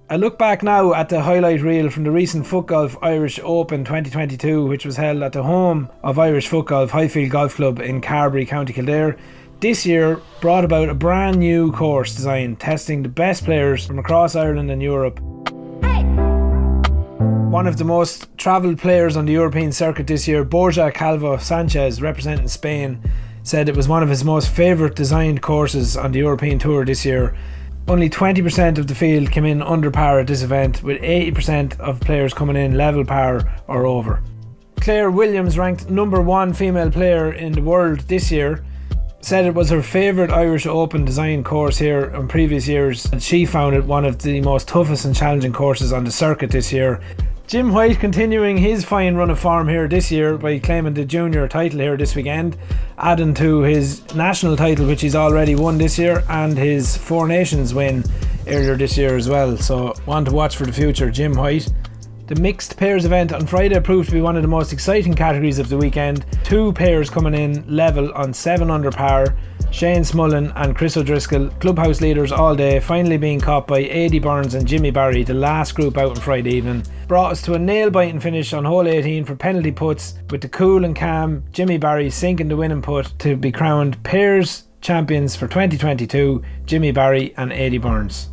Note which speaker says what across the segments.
Speaker 1: I look back now at the highlight reel from the recent Footgolf Irish Open 2022, which was held at the home of Irish Footgolf Highfield Golf Club in Carbery, County Kildare. This year brought about a brand new course design, testing the best players from across Ireland and Europe. One of the most travelled players on the European circuit this year, Borja Calvo Sanchez, representing Spain, said it was one of his most favourite designed courses on the European Tour this year. Only 20% of the field came in under par at this event, with 80% of players coming in level par or over. Claire Williams, ranked number 1 female player in the world this year, said it was her favourite Irish Open design course here in previous years, and she found it one of the most toughest and challenging courses on the circuit this year. Jim White continuing his fine run of form here this year by claiming the junior title here this weekend, adding to his national title which he's already won this year and his Four Nations win earlier this year as well. So one to watch for the future, Jim White. The mixed pairs event on Friday proved to be one of the most exciting categories of the weekend. 2 pairs coming in level on 7 under par. Shane Smullen and Chris O'Driscoll, clubhouse leaders all day, finally being caught by Aidy Burns and Jimmy Barry, the last group out on Friday evening. Brought us to a nail-biting finish on hole 18 for penalty puts, with the cool and calm Jimmy Barry sinking the winning putt to be crowned pairs champions for 2022, Jimmy Barry and Aidy Burns.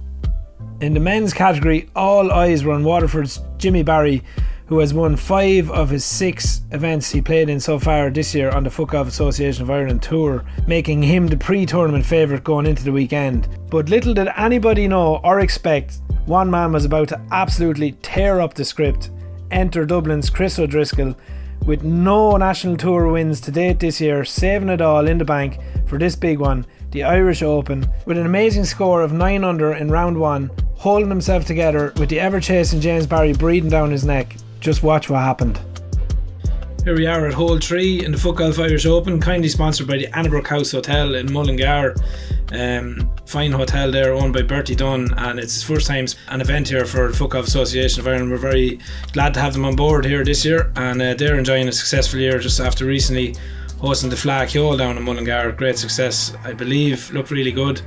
Speaker 1: In the men's category, all eyes were on Waterford's Jimmy Barry, who has won 5 of his 6 events he played in so far this year on the Footgolf Association of Ireland Tour, making him the pre-tournament favourite going into the weekend. But little did anybody know or expect, one man was about to absolutely tear up the script. Enter Dublin's Chris O'Driscoll, with no National Tour wins to date this year, saving it all in the bank for this big one, the Irish Open, with an amazing score of 9 under in round 1, holding himself together with the ever-chasing James Barry breathing down his neck. Just watch what happened. Here we are at hole 3 in the Footgolf Irish Open, kindly sponsored by the Annabrook House Hotel in Mullingar. Fine hotel there, owned by Bertie Dunn, and it's his first time an event here for the Footgolf Association of Ireland. We're very glad to have them on board here this year, and they're enjoying a successful year just after recently hosting the Flag Hill down in Mullingar. Great success, I believe, looked really good,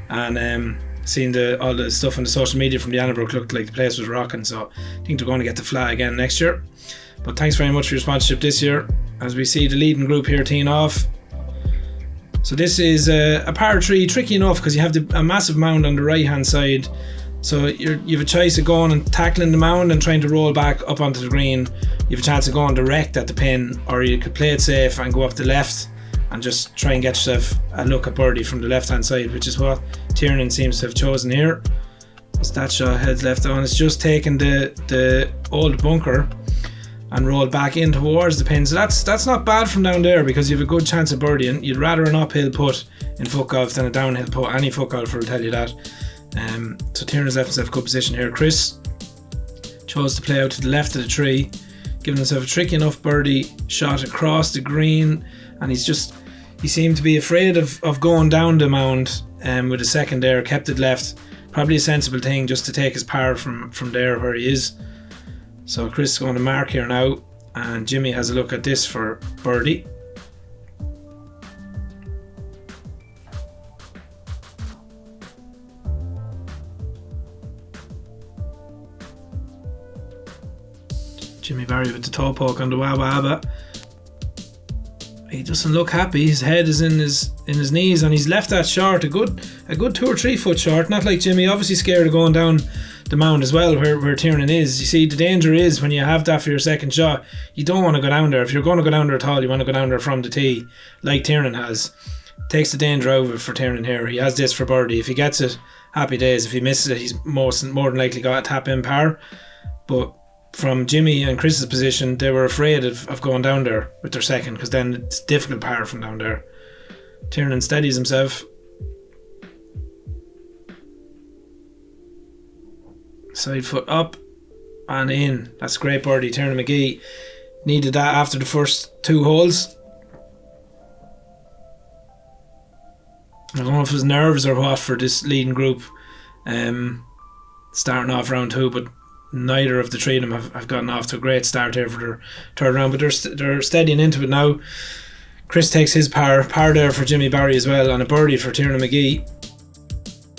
Speaker 1: and seeing all the stuff on the social media from the Annabrook looked like the place was rocking, so I think they're going to get the flag again next year. But thanks very much for your sponsorship this year, as we see the leading group here teeing off. So this is a par 3, tricky enough because you have a massive mound on the right hand side, so you have a choice of going and tackling the mound and trying to roll back up onto the green. You have a chance of going direct at the pin, or you could play it safe and go up the left and just try and get yourself a look at birdie from the left hand side, which is what Tiernan seems to have chosen here. As that shot heads left on, it's just taken the old bunker and rolled back in towards the pin. So that's not bad from down there, because you have a good chance of birdieing. You'd rather an uphill putt in footgolf than a downhill putt. Any footgolfer will tell you that. So Tiernan's left himself a good position here. Chris chose to play out to the left of the tree, giving himself a tricky enough birdie shot across the green, and he seemed to be afraid of going down the mound with a second there, kept it left. Probably a sensible thing just to take his par from there where he is. So Chris is going to mark here now, and Jimmy has a look at this for birdie. Jimmy Barry with the toe poke on the wah-wah. He doesn't look happy. His head is in his knees, and he's left that short, a good 2 or 3 foot short. Not like Jimmy, obviously scared of going down the mound as well, where Tiernan is. You see, the danger is when you have that for your second shot, you don't want to go down there. If you're going to go down there at all, you want to go down there from the tee, like Tiernan has. Takes the danger out of it for Tiernan here. He has this for birdie. If he gets it, happy days. If he misses it, he's more than likely got a tap in par. But from Jimmy and Chris's position, they were afraid of going down there with their second, because then it's difficult par from down there. Tiernan steadies himself. Side foot up and in. That's a great birdie. Tiernan McGee needed that after the first 2 holes. I don't know if it was nerves or what for this leading group starting off round 2, but neither of the 3 of them have gotten off to a great start here for their third round, but they're steadying into it now. Chris takes his par there for Jimmy Barry as well, and a birdie for Tiernan McGee.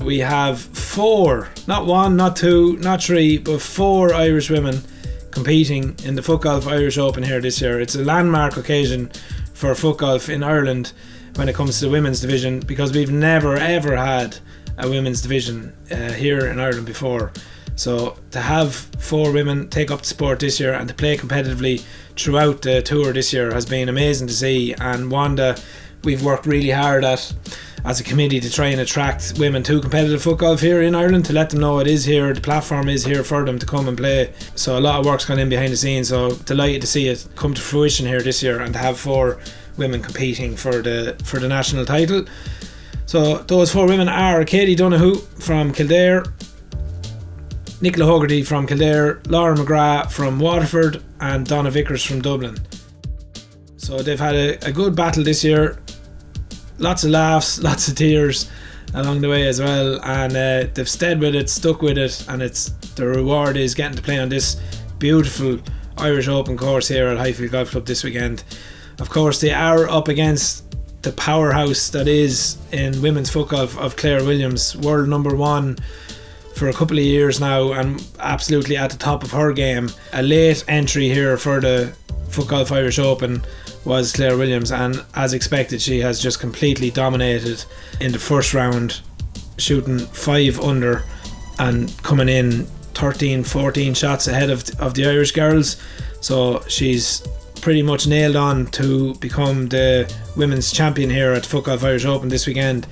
Speaker 1: We have 4, not 1, not 2, not 3, but 4 Irish women competing in the Footgolf Irish Open here this year. It's a landmark occasion for footgolf in Ireland when it comes to the women's division, because we've never ever had a women's division here in Ireland before. So to have 4 women take up the sport this year and to play competitively throughout the tour this year has been amazing to see, and one that we've worked really hard at as a committee to try and attract women to competitive footgolf here in Ireland, to let them know it is here, the platform is here for them to come and play. So a lot of work's gone in behind the scenes, so delighted to see it come to fruition here this year and to have 4 women competing for the national title. So those 4 women are Katie Donoghue from Kildare, Nicola Hogarty from Kildare, Laura McGrath from Waterford, and Donna Vickers from Dublin. So they've had a good battle this year. Lots of laughs, lots of tears along the way as well, and they've stayed with it, stuck with it, and the reward is getting to play on this beautiful Irish Open course here at Highfield Golf Club this weekend. Of course, they are up against the powerhouse that is in women's footgolf of Claire Williams, world number 1 for a couple of years now, and absolutely at the top of her game. A late entry here for the Footgolf Irish Open was Claire Williams, and as expected she has just completely dominated in the first round, shooting 5 under and coming in 13-14 shots ahead of the Irish girls. So she's pretty much nailed on to become the women's champion here at Footgolf Irish Open this weekend.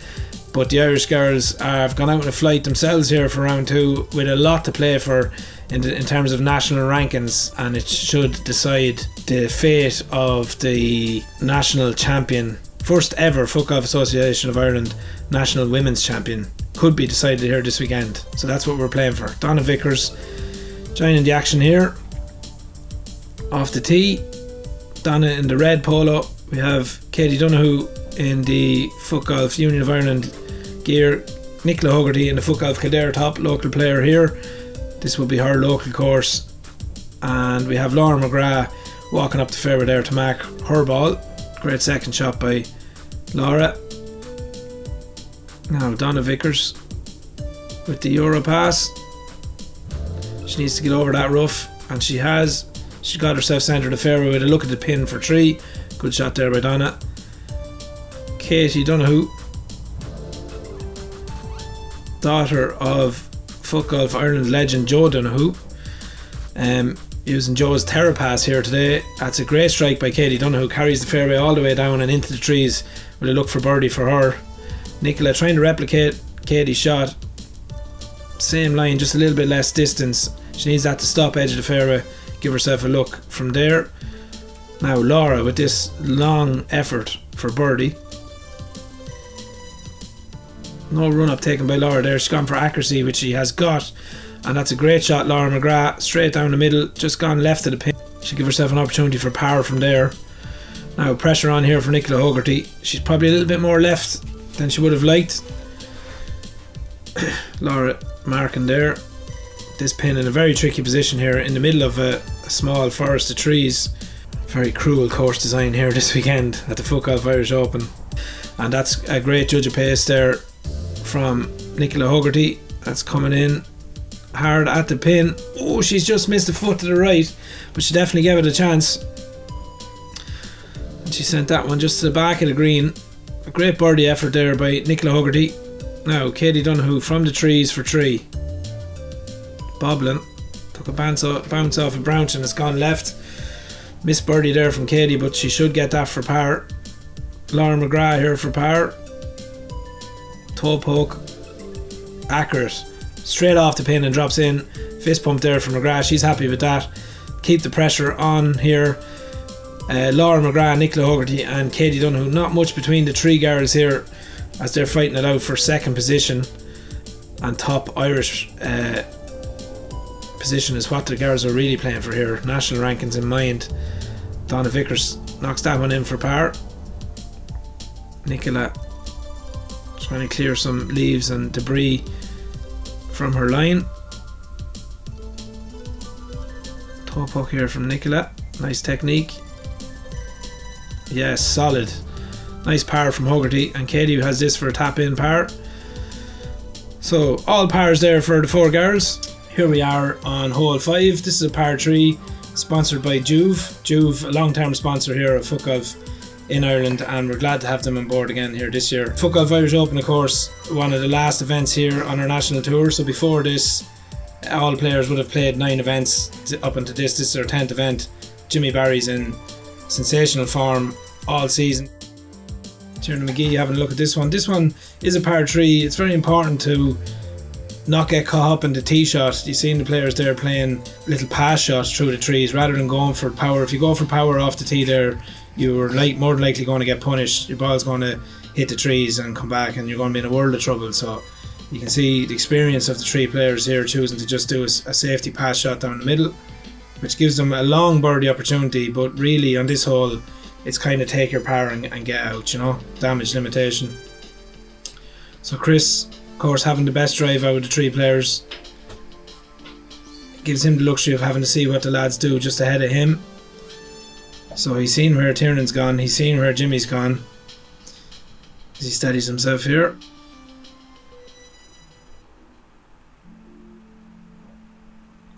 Speaker 1: But the Irish girls have gone out in a flight themselves here for round 2 with a lot to play for in terms of national rankings, and it should decide the fate of the national champion. First ever Footgolf Association of Ireland national women's champion could be decided here this weekend. So that's what we're playing for. Donna Vickers joining the action here off the tee. Donna in the red polo. We have Katie Donoghue in the Footgolf Union of Ireland gear. Nicola Hogarty in the Footgolf Kildare top, local player here. This will be her local course. And we have Laura McGrath walking up the fairway there to mark her ball. Great second shot by Laura. Now Donna Vickers with the Euro pass. She needs to get over that rough, and she has. She's got herself centred the fairway with a look at the pin for 3. Good shot there by Donna. Katie Donoghue, daughter of Footgolf Ireland legend Joe Donoghue, using Joe's TerraPass here today. That's a great strike by Katie Donoghue, carries the fairway all the way down and into the trees with a look for birdie for her. Nicola trying to replicate Katie's shot, same line, just a little bit less distance. She needs that to stop edge of the fairway, give herself a look from there. Now Laura with this long effort for birdie. No run up taken by Laura there. She's gone for accuracy, which she has got, and that's a great shot. Laura McGrath straight down the middle, just gone left of the pin. She'll give herself an opportunity for power from there. Now pressure on here for Nicola Hogarty. She's probably a little bit more left than she would have liked. Laura marking there. This pin in a very tricky position here in the middle of a small forest of trees. Very cruel course design here this weekend at the Footgolf Irish Open, and that's a great judge of pace there from Nicola Hogarty. That's coming in hard at the pin. Oh, she's just missed a foot to the right, but she definitely gave it a chance, and she sent that one just to the back of the green. A great birdie effort there by Nicola Hogarty. Now Katie Donoghue from the trees for 3, bobbling, took a bounce off a branch and it's gone left. Missed birdie there from Katie, but she should get that for par. Laura McGrath here for par. Toe poke, accurate, straight off the pin and drops in. Fist pump there from McGrath, she's happy with that. Keep the pressure on here. Laura McGrath, Nicola Hogarty and Katie Donoghue. Not much between the 3 girls here as they're fighting it out for second position, and top Irish position is what the girls are really playing for here, national rankings in mind. Donna Vickers knocks that one in for par. Nicola trying to clear some leaves and debris from her line. Toe poke here from Nicola, nice technique. Yes, solid. Nice par from Hogarty, and Katie has this for a tap in par. So all pars there for the 4 girls. Here we are on hole 5. This is a par 3 sponsored by Juve. Juve, a long-term sponsor here of Footgolf in Ireland, and we're glad to have them on board again here this year. Footgolf Irish Open, of course, one of the last events here on our national tour. So before this, all players would have played 9 events up until this. This is our 10th event. Jimmy Barry's in sensational form all season. Tiernan McGee having a look at this one. This one is a par 3. It's very important to not get caught up in the tee shot. You've seen the players there playing little pass shots through the trees rather than going for power. If you go for power off the tee there, you're more than likely going to get punished. Your ball's going to hit the trees and come back, and you're going to be in a world of trouble. So you can see the experience of the 3 players here choosing to just do a safety pass shot down the middle, which gives them a long birdie opportunity. But really on this hole, it's kind of take your par and get out, you know, damage limitation. So Chris, of course, having the best drive out of the 3 players, gives him the luxury of having to see what the lads do just ahead of him. So he's seen where Tiernan's gone, he's seen where Jimmy's gone as he steadies himself here.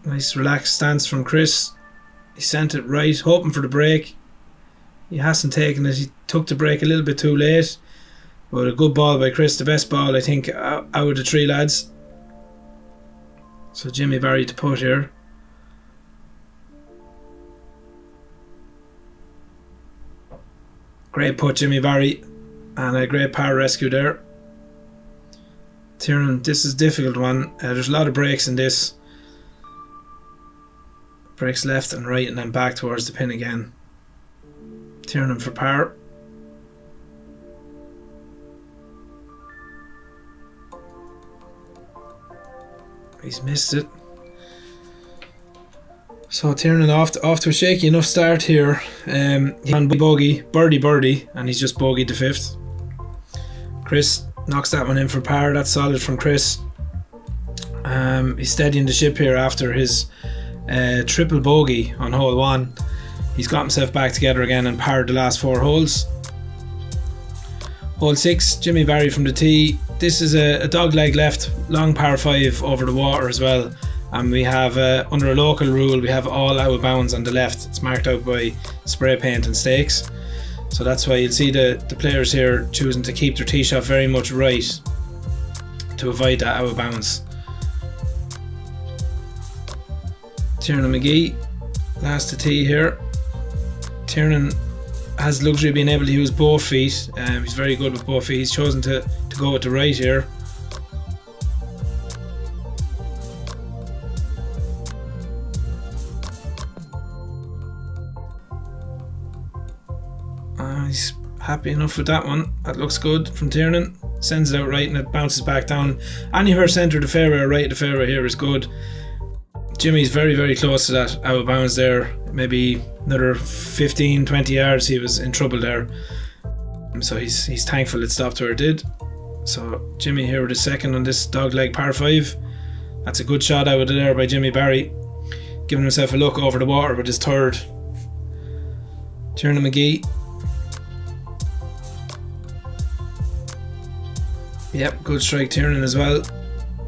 Speaker 1: Nice relaxed stance from Chris. He sent it right, hoping for the break. He hasn't taken it. He took the break a little bit too late. But a good ball by Chris. The best ball, I think, out of the 3 lads. So Jimmy Barry to putt here. Great putt, Jimmy Barry. And a great par rescue there. Tiernan, this is a difficult one. There's a lot of breaks in this. Breaks left and right and then back towards the pin again. Tiernan for par. He's missed it. So Tiernan off to a shaky enough start here. He on bogey, birdie, and he's just bogeyed the 5th. Chris knocks that one in for par. That's solid from Chris. He's steadying the ship here after his triple bogey on hole 1. He's got himself back together again and parred the last 4 holes. Hole 6, Jimmy Barry from the tee. This is a dog leg left, long par 5 over the water as well. And we have, under a local rule, we have all out of bounds on the left. It's marked out by spray paint and stakes. So that's why you'll see the players here choosing to keep their tee shot very much right to avoid that out of bounds. Tiernan McGee, last to tee here. Tiernan has the luxury of being able to use both feet. He's very good with both feet. He's chosen to go with the right here. He's happy enough with that one. That looks good from Tiernan. Sends it out right and it bounces back down. Anywhere centre of the fairway or right of the fairway here is good. Jimmy's very, very close to that out of bounds there. Maybe another 15-20 yards, he was in trouble there. So he's thankful it stopped where it did. So Jimmy here with his 2nd on this dogleg par 5. That's a good shot out of there by Jimmy Barry, giving himself a look over the water with his 3rd. Tiernan McGee. Yep, good strike Tiernan as well.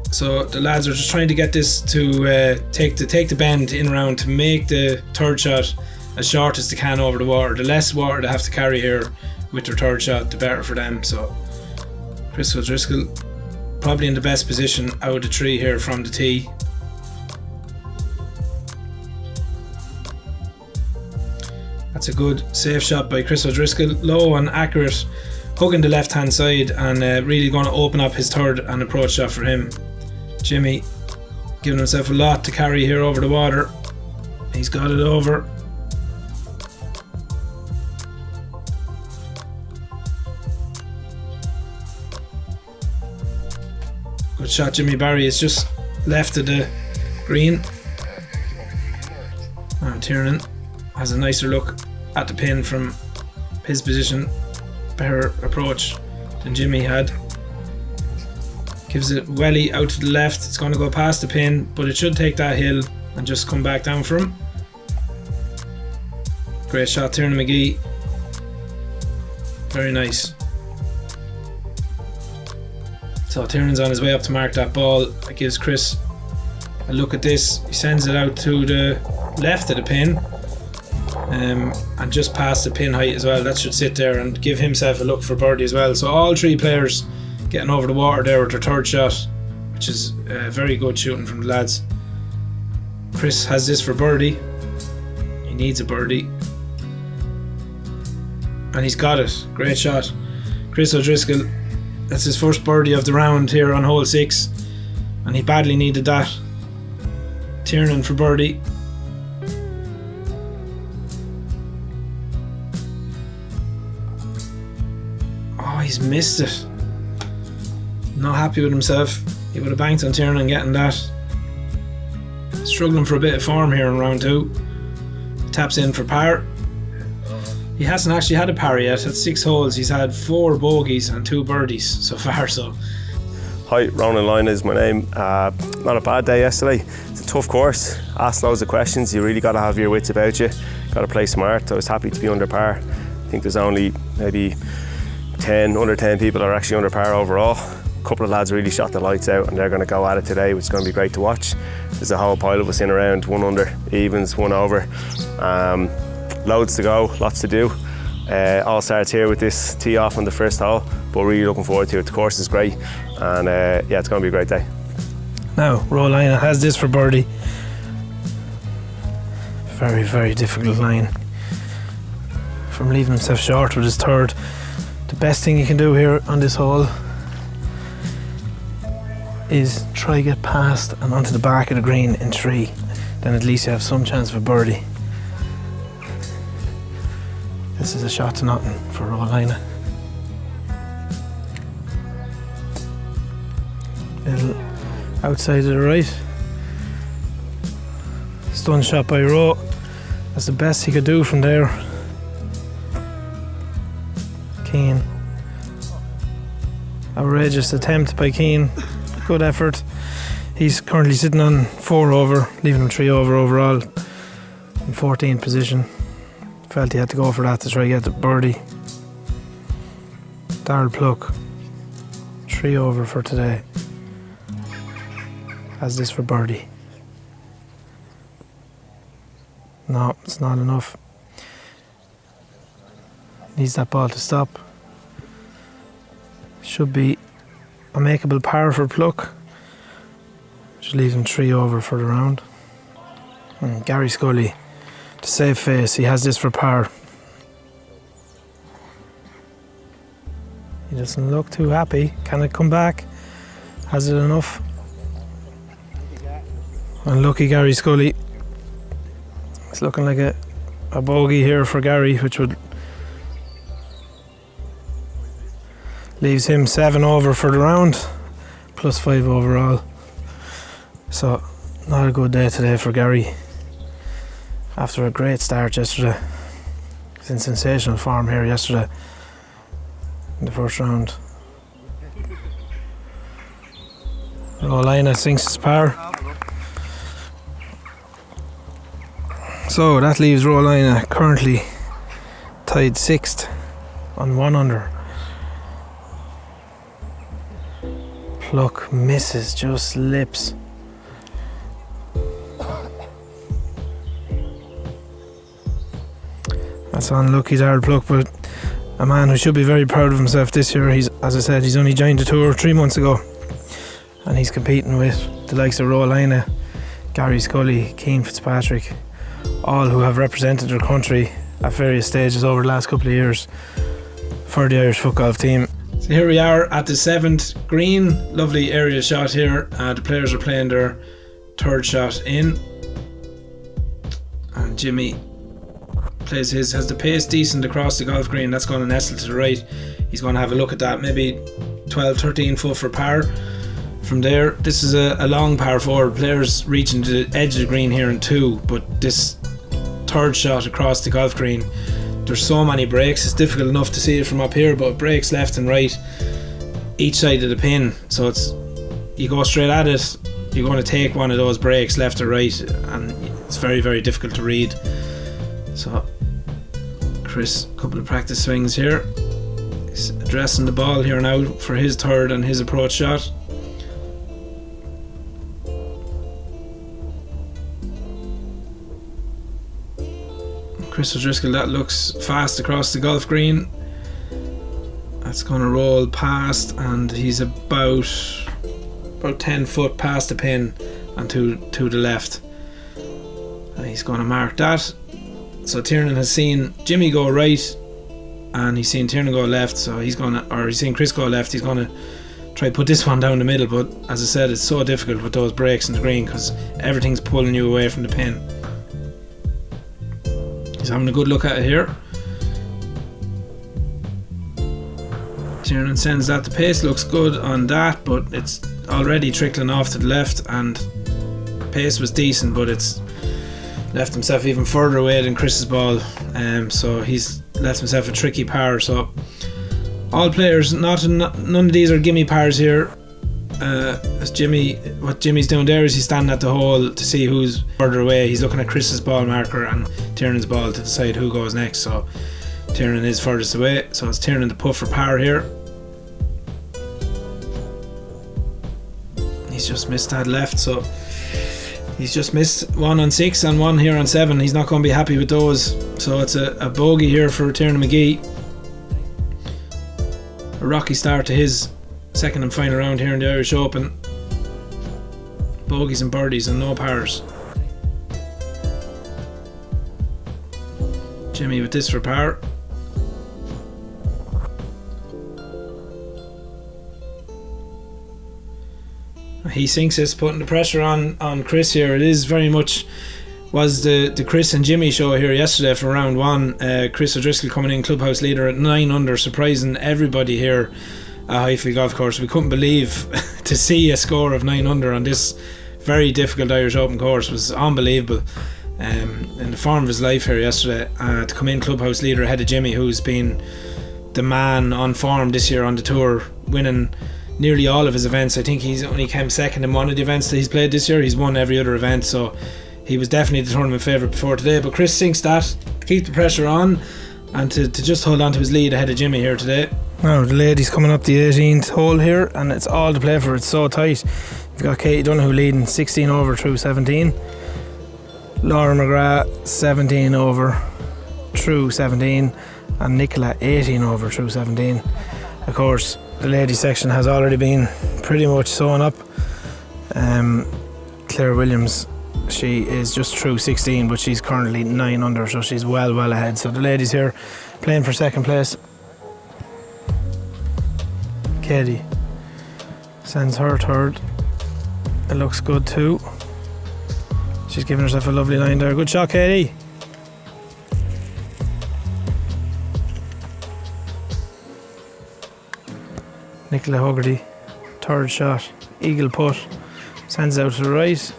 Speaker 1: So the lads are just trying to get this to take the bend in around to make the 3rd shot as short as they can over the water. The less water they have to carry here with their 3rd shot, the better for them. So Chris O'Driscoll probably in the best position out of the 3 here from the tee. That's a good safe shot by Chris O'Driscoll, low and accurate, hugging the left hand side and really going to open up his 3rd and approach shot for him. Jimmy giving himself a lot to carry here over the water. He's got it over. Good shot Jimmy Barry. It's just left of the green. And Tiernan has a nicer look at the pin from his position. Better approach than Jimmy had. Gives it welly out to the left. It's going to go past the pin, but it should take that hill and just come back down for him. Great shot, Tiernan McGee. Very nice. So Tiernan's on his way up to mark that ball. That gives Chris a look at this. He sends it out to the left of the pin, and just past the pin height as well. That should sit there and give himself a look for birdie as well. So all three players getting over the water there with their third shot, which is very good shooting from the lads. Chris has this for birdie. He needs a birdie, and he's got it. Great shot, Chris O'Driscoll. That's his first birdie of the round here on hole 6, and he badly needed that. Tiernan for birdie. Oh, he's missed it. Not happy with himself. He would have banked on Tiernan getting that. Struggling for a bit of form here in round 2. Taps in for par. He hasn't actually had a par yet. At 6 holes he's had 4 bogeys and 2 birdies so far. So
Speaker 2: hi, Ronan Lyon is my name. Not a bad day yesterday. It's a tough course. Ask loads of questions. You really got to have your wits about you. Got to play smart. I was happy to be under par. I think there's only maybe under 10 people are actually under par overall. A couple of lads really shot the lights out, and they're going to go at it today, which is going to be great to watch. There's a whole pile of us in around, 1 under, evens, 1 over. Loads to go, lots to do. All starts here with this tee off on the first hole, but really looking forward to it. The course is great, and yeah, it's going to be a great day.
Speaker 1: now Rolina has this for birdie. Very, very difficult line. From leaving himself short with his third. The best thing you can do here on this hole is try get past and onto the back of the green in 3. Then at least you have some chance for birdie. This is a shot to nothing for Rolina. Little outside of the right. Stun shot by Rowe. That's the best he could do from there. Keane. Outrageous attempt by Keane. Good effort. He's currently sitting on 4 over, leaving him 3 over overall in 14th position. Felt he had to go for that to try to get the birdie. Darryl Pluck, 3 over for today. Has this for birdie. No, it's not enough. Needs that ball to stop. Should be a makeable par for Pluck, which leaves him 3 over for the round. And Gary Scully, to save face, he has this for par. He doesn't look too happy. Can it come back? Has it enough? Unlucky Gary Scully. It's looking like a bogey here for Gary, which would leaves him 7 over for the round, plus 5 overall. So not a good day today for Gary after a great start yesterday. He's in sensational form here yesterday in the first round. Rolina sinks his par. So that leaves Rolina currently tied 6th on 1 under. Pluck misses, just slips. That's unlucky, Darryl Pluck, but a man who should be very proud of himself this year. He's, as I said, he's only joined the tour 3 months ago, and he's competing with the likes of Rolina, Gary Scully, Keane Fitzpatrick, all who have represented their country at various stages over the last couple of years for the Irish Footgolf team. So here we are at the 7th green. Lovely area shot here. The players are playing their 3rd shot in, and Jimmy plays has the pace decent across the golf green. That's going to nestle to the right. He's going to have a look at that, maybe 12-13 foot for par. From there, this is a long par 4. Players reaching the edge of the green here in 2, but this 3rd shot across the golf green, there's so many breaks, it's difficult enough to see it from up here, but it breaks left and right each side of the pin. So it's, you go straight at it, you're going to take one of those breaks left or right, and it's very, very difficult to read. So Chris, a couple of practice swings here. He's addressing the ball here now for his third and his approach shot. Chris O'Driscoll, that looks fast across the golf green. That's going to roll past, and he's about 10 foot past the pin and to the left. And he's going to mark that. So Tiernan has seen Jimmy go right, and he's seen Tiernan go left. So he's seen Chris go left. He's going to try to put this one down the middle. But as I said, it's so difficult with those breaks in the green because everything's pulling you away from the pin. He's having a good look at it here. Tiernan sends that. The pace looks good on that, but it's already trickling off to the left, and pace was decent, but it's left himself even further away than Chris's ball. So he's left himself a tricky par. So all players, none of these are gimme pars here. What Jimmy's doing there is he's standing at the hole to see who's further away. He's looking at Chris's ball marker and Tiernan's ball to decide who goes next. So Tiernan is furthest away, so it's Tiernan to putt for par here. He's just missed that left, so he's just missed 1 on 6 and 1 here on 7. He's not going to be happy with those, so it's a bogey here for Tiernan McGee. A rocky start to his second and final round here in the Irish Open. Bogeys and birdies and no pars. Jimmy with this for par. He sinks this, putting the pressure on Chris here. It is very much was the Chris and Jimmy show here yesterday for round 1. Chris O'Driscoll coming in clubhouse leader at 9 under, surprising everybody here at Highfield Golf Course. We couldn't believe to see a score of 9 under on this very difficult Irish Open course. It was unbelievable. In the form of his life here yesterday, to come in clubhouse leader ahead of Jimmy, who's been the man on form this year on the tour, winning nearly all of his events. I think he's only came second in one of the events that he's played this year. He's won every other event, so he was definitely the tournament favourite before today. But Chris sinks that to keep the pressure on and to just hold on to his lead ahead of Jimmy here today. Now the ladies coming up the 18th hole here, and it's all to play for. It's so tight. You've got Katie Donoghue leading 16 over through 17. Laura McGrath 17 over through 17, and Nicola 18 over through 17. Of course, the ladies section has already been pretty much sewn up. Claire Williams, she is just through 16, but she's currently 9 under, so she's well ahead. So the ladies here playing for second place. Katie sends her third. It looks good too. She's giving herself a lovely line there. Good shot, Katie. Nicola Huggerty, third shot, eagle putt, sends out to the right.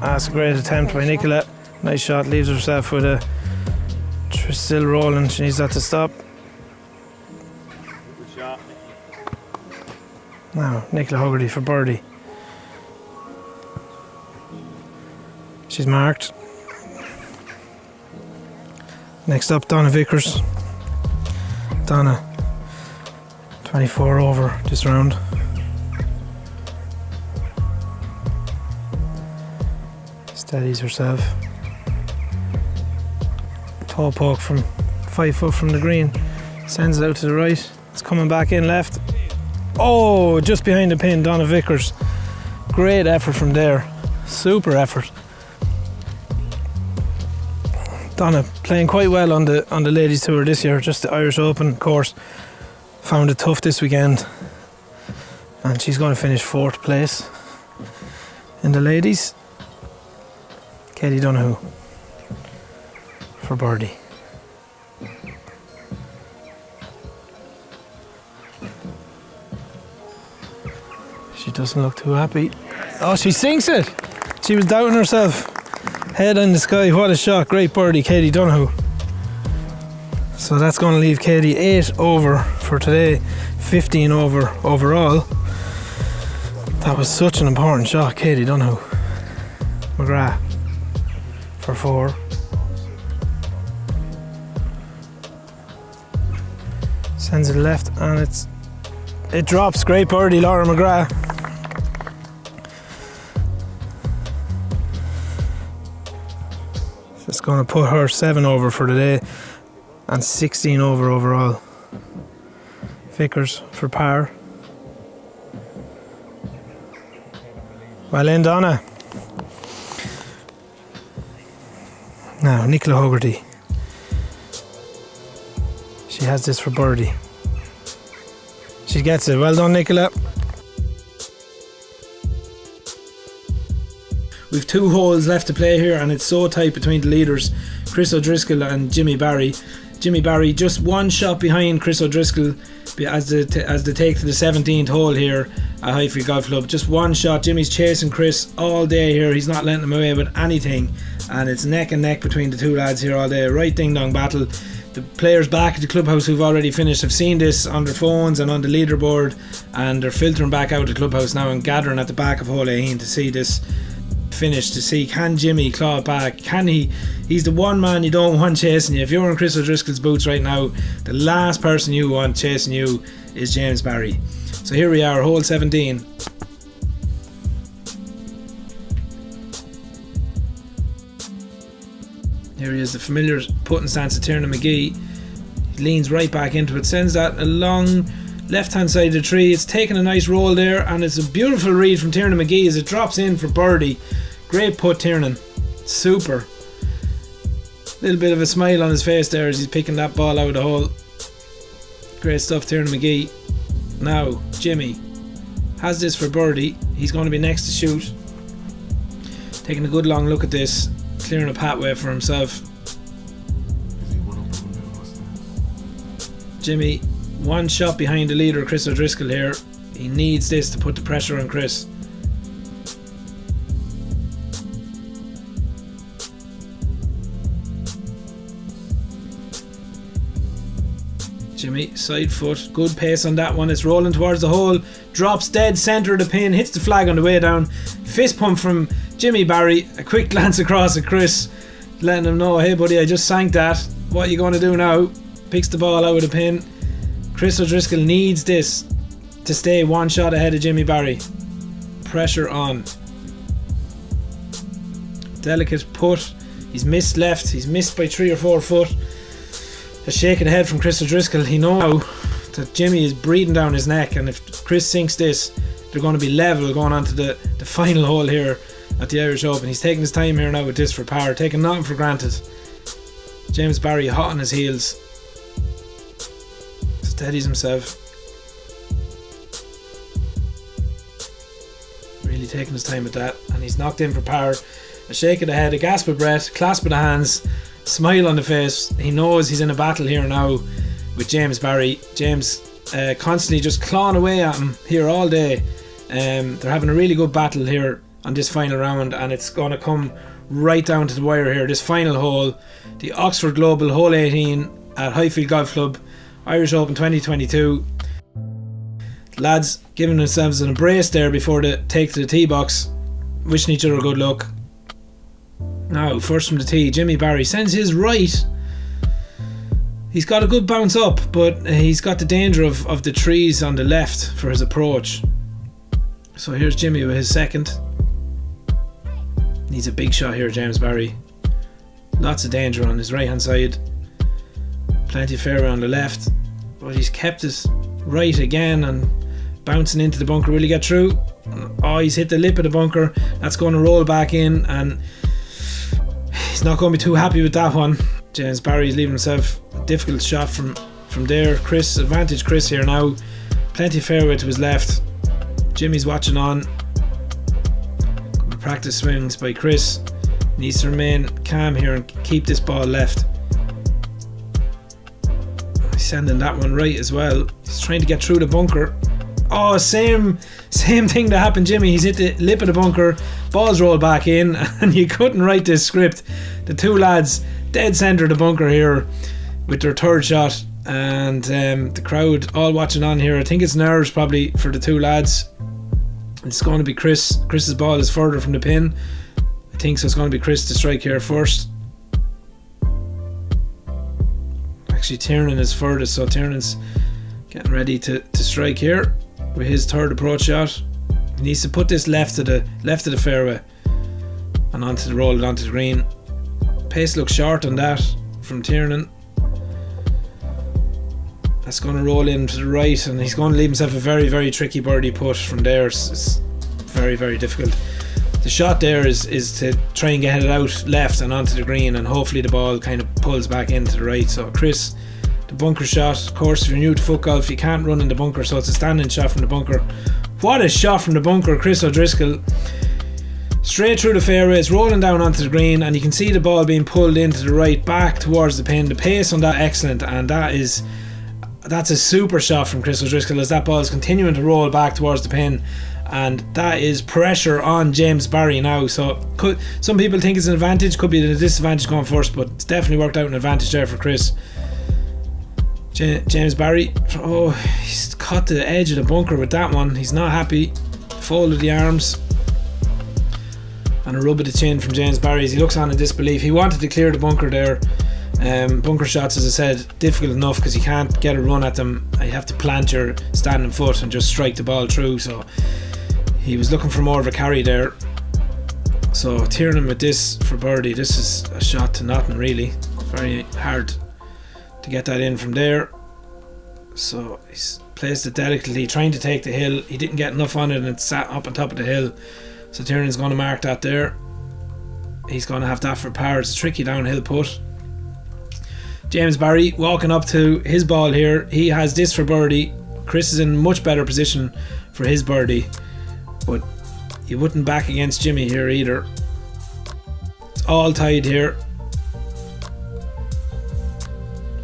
Speaker 1: That's a great attempt by Nicola. Nice shot, leaves herself with a still rolling. She needs that to stop.
Speaker 2: Good shot.
Speaker 1: Now Nicola Huggerty for birdie. She's marked. Next up, Donna Vickers. Donna 24 over this round. Steadies herself. Toe poke from 5 foot from the green. Sends it out to the right. It's coming back in left. Oh, just behind the pin, Donna Vickers. Great effort from there. Super effort. Donna playing quite well on the ladies tour this year, just the Irish Open course. Found it tough this weekend, and she's going to finish 4th place in the ladies. Katie Donoghue for birdie. She doesn't look too happy. Oh, she sinks it. She was doubting herself. Head in the sky, what a shot. Great birdie, Katie Donoghue. So that's going to leave Katie 8 over for today, 15 over overall. That was such an important shot, Katie Donoghue. McGrath for 4. Sends it left and it drops. Great birdie, Laura McGrath. Just going to put her 7 over for the day and 16 over overall. Vickers for par. Well in, Donna. Now Nicola Hogarty. She has this for birdie. She gets it. Well done, Nicola. We've 2 holes left to play here, and it's so tight between the leaders, Chris O'Driscoll and Jimmy Barry. Jimmy Barry just 1 shot behind Chris O'Driscoll as they take to the 17th hole here at Highfield Golf Club. Just 1 shot. Jimmy's chasing Chris all day here. He's not letting him away with anything, and it's neck and neck between the 2 lads here all day. Right ding dong battle. The players back at the clubhouse who've already finished have seen this on their phones and on the leaderboard, and they're filtering back out the clubhouse now and gathering at the back of hole 18 to see this finish, to see can Jimmy claw it back. Can he? He's the one man you don't want chasing you. If you're in Chris O'Driscoll's boots right now, the last person you want chasing you is James Barry. So here we are, hole 17. Here he is, the familiar putting stance of Tiernan McGee. He leans right back into it, sends that along left hand side of the tree. It's taking a nice roll there, and it's a beautiful read from Tiernan McGee as it drops in for birdie. Great putt, Tiernan. Super. Little bit of a smile on his face there as he's picking that ball out of the hole. Great stuff, Tiernan McGee. Now Jimmy has this for birdie. He's going to be next to shoot. Taking a good long look at this, clearing a pathway for himself. Jimmy 1 shot behind the leader, Chris O'Driscoll here. He needs this to put the pressure on Chris. Jimmy, side foot, good pace on that one. It's rolling towards the hole, drops dead centre of the pin, hits the flag on the way down. Fist pump from Jimmy Barry, a quick glance across at Chris, letting him know, hey buddy, I just sank that, what are you going to do now? Picks the ball out of the pin. Chris O'Driscoll needs this to stay 1 shot ahead of Jimmy Barry. Pressure on. Delicate putt. He's missed left, he's missed by 3 or 4 foot. A shaking head from Chris O'Driscoll. He knows that Jimmy is breathing down his neck, and if Chris sinks this, they're going to be level going on to the final hole here at the Irish Open. He's taking his time here now with this for par, taking nothing for granted. James Barry hot on his heels, steadies himself, really taking his time with that, and he's knocked in for par. A shake of the head, a gasp of breath, clasp of the hands, smile on the face. He knows he's in a battle here now with James Barry. James constantly just clawing away at him here all day. They're having a really good battle here on this final round, and it's going to come right down to the wire here. This final hole, the Oxford Global hole 18 at Highfield Golf Club, Irish Open 2022. The lads giving themselves an embrace there before they take to the tee box, wishing each other good luck. Now, first from the tee, Jimmy Barry sends his right. He's got a good bounce up, but he's got the danger of the trees on the left for his approach. So here's Jimmy with his second. Needs a big shot here, James Barry. Lots of danger on his right hand side. Plenty of fairway on the left, but he's kept it right again and bouncing into the bunker. Will he get through? Oh, he's hit the lip of the bunker. That's going to roll back in, and he's not going to be too happy with that one. James Barry's leaving himself a difficult shot from there. Chris, advantage Chris here now. Plenty of fairway to his left. Jimmy's watching on. Practice swings by Chris. Needs to remain calm here and keep this ball left. He's sending that one right as well. He's trying to get through the bunker. Oh, same thing that happened, Jimmy. He's hit the lip of the bunker, balls roll back in, and you couldn't write this script. The 2 lads dead centre of the bunker here with their 3rd shot, and the crowd all watching on here. I think it's nerves probably for the 2 lads. It's going to be Chris. Chris's ball is further from the pin. I think so. It's going to be Chris to strike here first. Actually, Tiernan is furthest, so Tiernan's Getting ready to strike here with his third approach shot. He needs to put this left to the fairway and roll it onto the green. Pace looks short on that from Tiernan. That's going to roll in to the right, and he's going to leave himself a very, very tricky birdie putt from there. It's very, very difficult. The shot there is to try and get it out left and onto the green, and hopefully the ball kind of pulls back into the right. So Chris, the bunker shot. Of course, if you're new to foot golf, you can't run in the bunker, so it's a standing shot from the bunker. What a shot from the bunker, Chris O'Driscoll. Straight through the fairway, it's rolling down onto the green, and you can see the ball being pulled into the right, back towards the pin. The pace on that excellent, and that's a super shot from Chris O'Driscoll as that ball is continuing to roll back towards the pin, and that is pressure on James Barry now. So some people think it's an advantage, could be a disadvantage going first, but it's definitely worked out an advantage there for Chris. James Barry, he's caught the edge of the bunker with that one. He's not happy. Folded the arms and a rub of the chin from James Barry as he looks on in disbelief. He wanted to clear the bunker there. Bunker shots, as I said, difficult enough because you can't get a run at them. You have to plant your standing foot and just strike the ball through. So he was looking for more of a carry there. So Tiernan with this for birdie. This is a shot to nothing really. Very hard to get that in from there. So he's placed it delicately, trying to take the hill. He didn't get enough on it, and it sat up on top of the hill. So Tiernan's going to mark that there. He's going to have that for par. It's a tricky downhill putt. James Barry walking up to his ball here. He has this for birdie. Chris is in much better position for his birdie, but you wouldn't back against Jimmy here either. It's all tied here.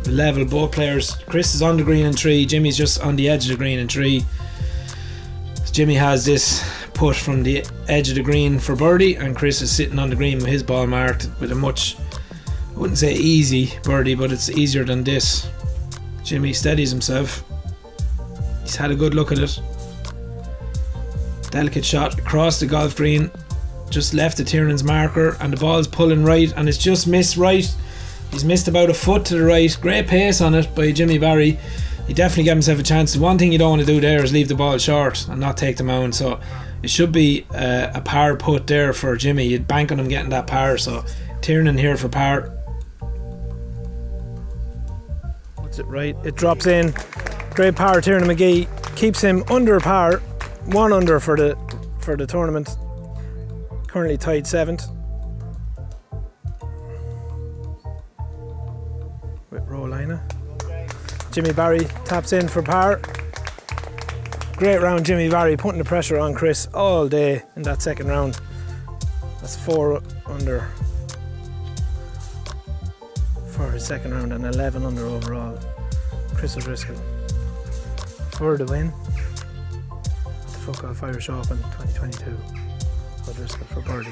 Speaker 1: Level, both players. Chris is on the green in 3. Jimmy's just on the edge of the green in 3. So Jimmy has this putt from the edge of the green for birdie, and Chris is sitting on the green with his ball marked with a much, I wouldn't say easy birdie, but it's easier than this. Jimmy steadies himself. He's had a good look at it. Delicate shot across the golf green, just left the Tiernan's marker, and the ball's pulling right, and it's just missed right. He's missed about a foot to the right. Great pace on it by Jimmy Barry. He definitely gave himself a chance. The one thing you don't want to do there is leave the ball short and not take the mound. So it should be a par putt there for Jimmy. You'd bank on him getting that par. So Tiernan here for par. Puts it right. It drops in. Great par. Tiernan McGee keeps him under par. 1 under for the tournament. Currently tied 7th. Rolina. Jimmy Barry taps in for par. Great round, Jimmy Barry, putting the pressure on Chris all day in that second round. That's 4 under for his second round and 11 under overall. Chris O'Driscoll for the win. The Footgolf Irish Open 2022. O'Driscoll for birdie.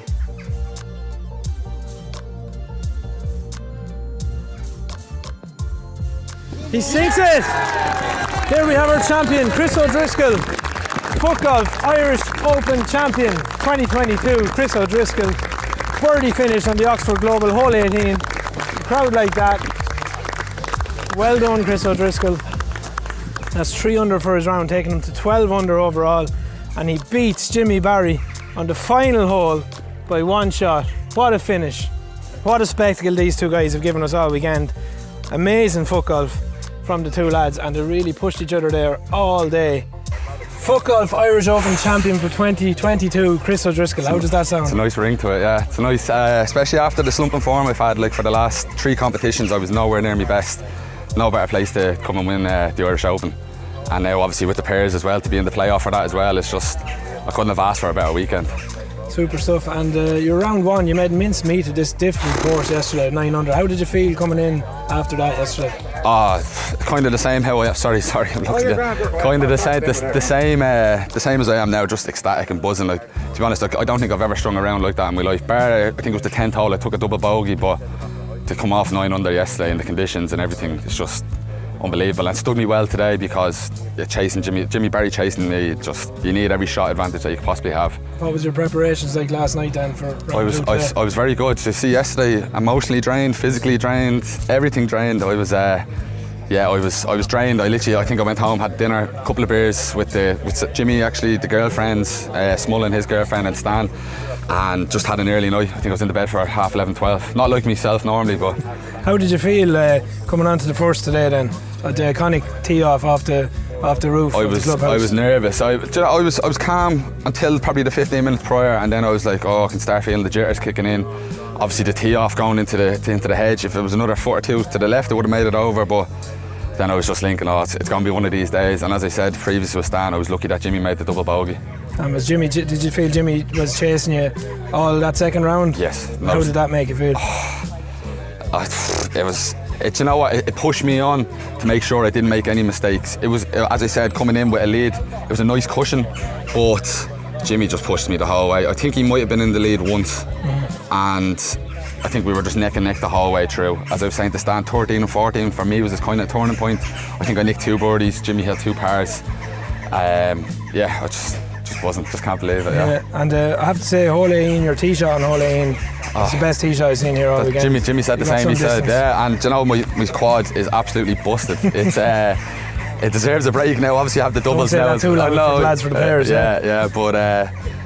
Speaker 1: He sinks it! Here we have our champion, Chris O'Driscoll, Footgolf Irish Open champion 2022. Chris O'Driscoll, birdie finish on the Oxford Global hole 18. Crowd like that. Well done, Chris O'Driscoll. That's 3 under for his round, taking him to 12 under overall, and he beats Jimmy Barry on the final hole by 1 shot. What a finish. What a spectacle these two guys have given us all weekend. Amazing foot golf from the two lads, and they really pushed each other there all day. Footgolf Irish Open champion for 2022, Chris O'Driscoll. How does that sound?
Speaker 3: It's a nice ring to it, yeah. It's a nice, especially after the slumping form I've had. Like for the last 3 competitions, I was nowhere near my best. No better place to come and win the Irish Open. And now obviously with the pairs as well, to be in the playoff for that as well, it's just, I couldn't have asked for a better weekend.
Speaker 1: Super stuff. And your round 1, you made mince meat of this different course yesterday at 9 under. How did you feel coming in after that yesterday?
Speaker 3: Kind of the same how I am. Sorry, I'm looking at kind of the same as I am now, just ecstatic and buzzing. Like, to be honest, I don't think I've ever strung around like that in my life. Bar, I think it was the 10th hole, I took a double bogey, but to come off 9 under yesterday and the conditions and everything, it's just unbelievable. And it stood me well today because chasing Jimmy Barry chasing me, you need every shot advantage that you could possibly have.
Speaker 1: What was your preparations like last night then for round 2?
Speaker 3: I was very good. To see yesterday, emotionally drained, physically drained, everything drained. I was Yeah, I was drained. I think I went home, had dinner, a couple of beers with Jimmy, actually, the girlfriends, Smullen, his girlfriend, and Stan, and just had an early night. I think I was in the bed for 11:30, 12. Not like myself normally, but.
Speaker 1: How did you feel coming on to the first today then? The iconic tee off the roof of the clubhouse?
Speaker 3: I was nervous. I was calm until probably the 15 minutes prior, and then I was like, I can start feeling the jitters kicking in. Obviously the tee off going into the hedge. If it was another foot or two to the left, it would have made it over. But then I was just thinking, it's going to be one of these days. And as I said previously with Stan, I was lucky that Jimmy made the double bogey. And
Speaker 1: did you feel Jimmy was chasing you all that second round?
Speaker 3: Yes.
Speaker 1: How did that make you feel?
Speaker 3: You know what? It pushed me on to make sure I didn't make any mistakes. It was, as I said, coming in with a lead. It was a nice cushion, but Jimmy just pushed me the whole way. I think he might have been in the lead once, and I think we were just neck and neck the whole way through. As I was saying to Stan, 13 and 14 for me was this kind of turning point. I think I nicked 2 birdies. Jimmy hit 2 pars. I just can't believe it. Yeah.
Speaker 1: And I have to say, hole 18, your tee shot on hole 18. It's the best tee shot I've seen here all weekend.
Speaker 3: Jimmy said the same. He said, and you know, my quad is absolutely busted. It's it deserves a break now. Obviously, I have the doubles now.
Speaker 1: Don't say that too loud for the lads for the pairs.
Speaker 3: But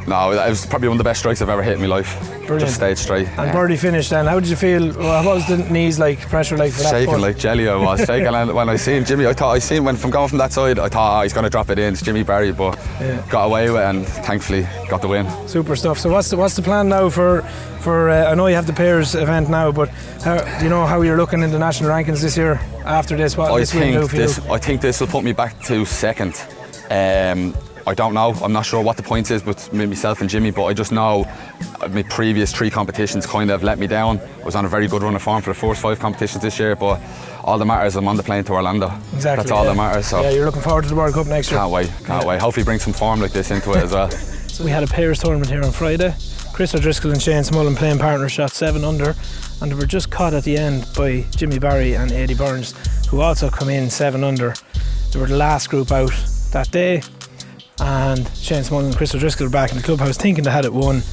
Speaker 3: no, it was probably one of the best strikes I've ever hit in my life.
Speaker 1: Brilliant.
Speaker 3: Just stayed straight.
Speaker 1: And birdie finished then. How did you feel? What was the knees like, pressure like for that?
Speaker 3: Shaking like jelly I was. Shaking. And when I seen Jimmy, when from going from that side, I thought he's going to drop it in. It's Jimmy Barry, but got away with it and thankfully got the win.
Speaker 1: Super stuff. So what's the plan now for I know you have the pairs event now, but do you know how you're looking in the national rankings this year after this? What this will do for you?
Speaker 3: I think this will put me back to second. I don't know. I'm not sure what the point is with myself and Jimmy, but I just know my previous 3 competitions kind of let me down. I was on a very good run of form for the first 5 competitions this year, but all that matters, I'm on the plane to Orlando.
Speaker 1: Exactly.
Speaker 3: That's all that matters. So
Speaker 1: you're looking forward to the World Cup next year.
Speaker 3: Can't wait. Hopefully bring some form like this into it as well.
Speaker 1: So we had a pairs tournament here on Friday. Chris O'Driscoll and Shane Smullen playing partner shot 7 under, and they were just caught at the end by Jimmy Barry and Eddie Burns, who also come in 7 under. They were the last group out that day, and Shane Smullen and Chris O'Driscoll were back in the clubhouse thinking they had it won,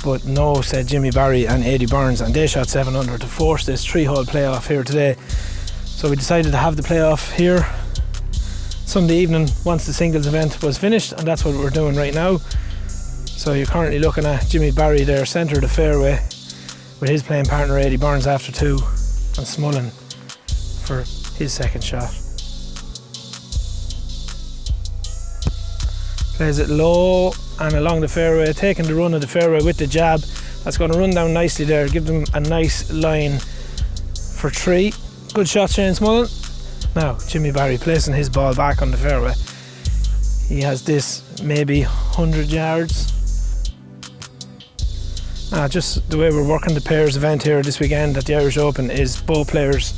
Speaker 1: but no, said Jimmy Barry and Eddie Burns, and they shot 7 under to force this 3-hole playoff here today. So we decided to have the playoff here Sunday evening once the singles event was finished, and that's what we're doing right now. So you're currently looking at Jimmy Barry there, centre of the fairway, with his playing partner Eddie Burns after 2, and Smullen for his second shot. Plays it low and along the fairway, taking the run of the fairway with the jab. That's going to run down nicely there, give them a nice line for 3. Good shot, Shane Smullen. Now Jimmy Barry placing his ball back on the fairway. He has this maybe 100 yards. Just the way we're working the pairs event here this weekend at the Irish Open is both players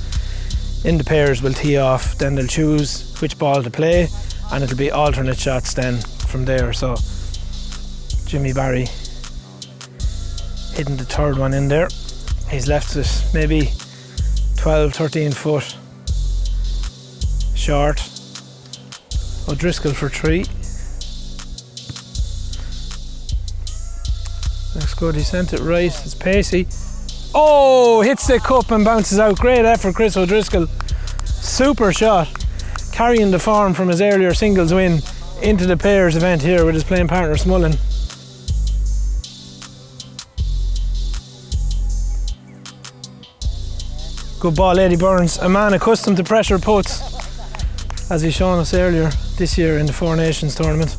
Speaker 1: in the pairs will tee off, then they'll choose which ball to play, and it'll be alternate shots then from there. So Jimmy Barry hitting the 3rd one in there. He's left it maybe 12-13 foot short. O'Driscoll for 3. Looks good, he sent it right, it's pacey. Oh, hits the cup and bounces out. Great effort, Chris O'Driscoll. Super shot. Carrying the form from his earlier singles win into the pairs event here with his playing partner Smullen. Good ball, Eddie Burns, a man accustomed to pressure putts, as he's shown us earlier this year in the Four Nations tournament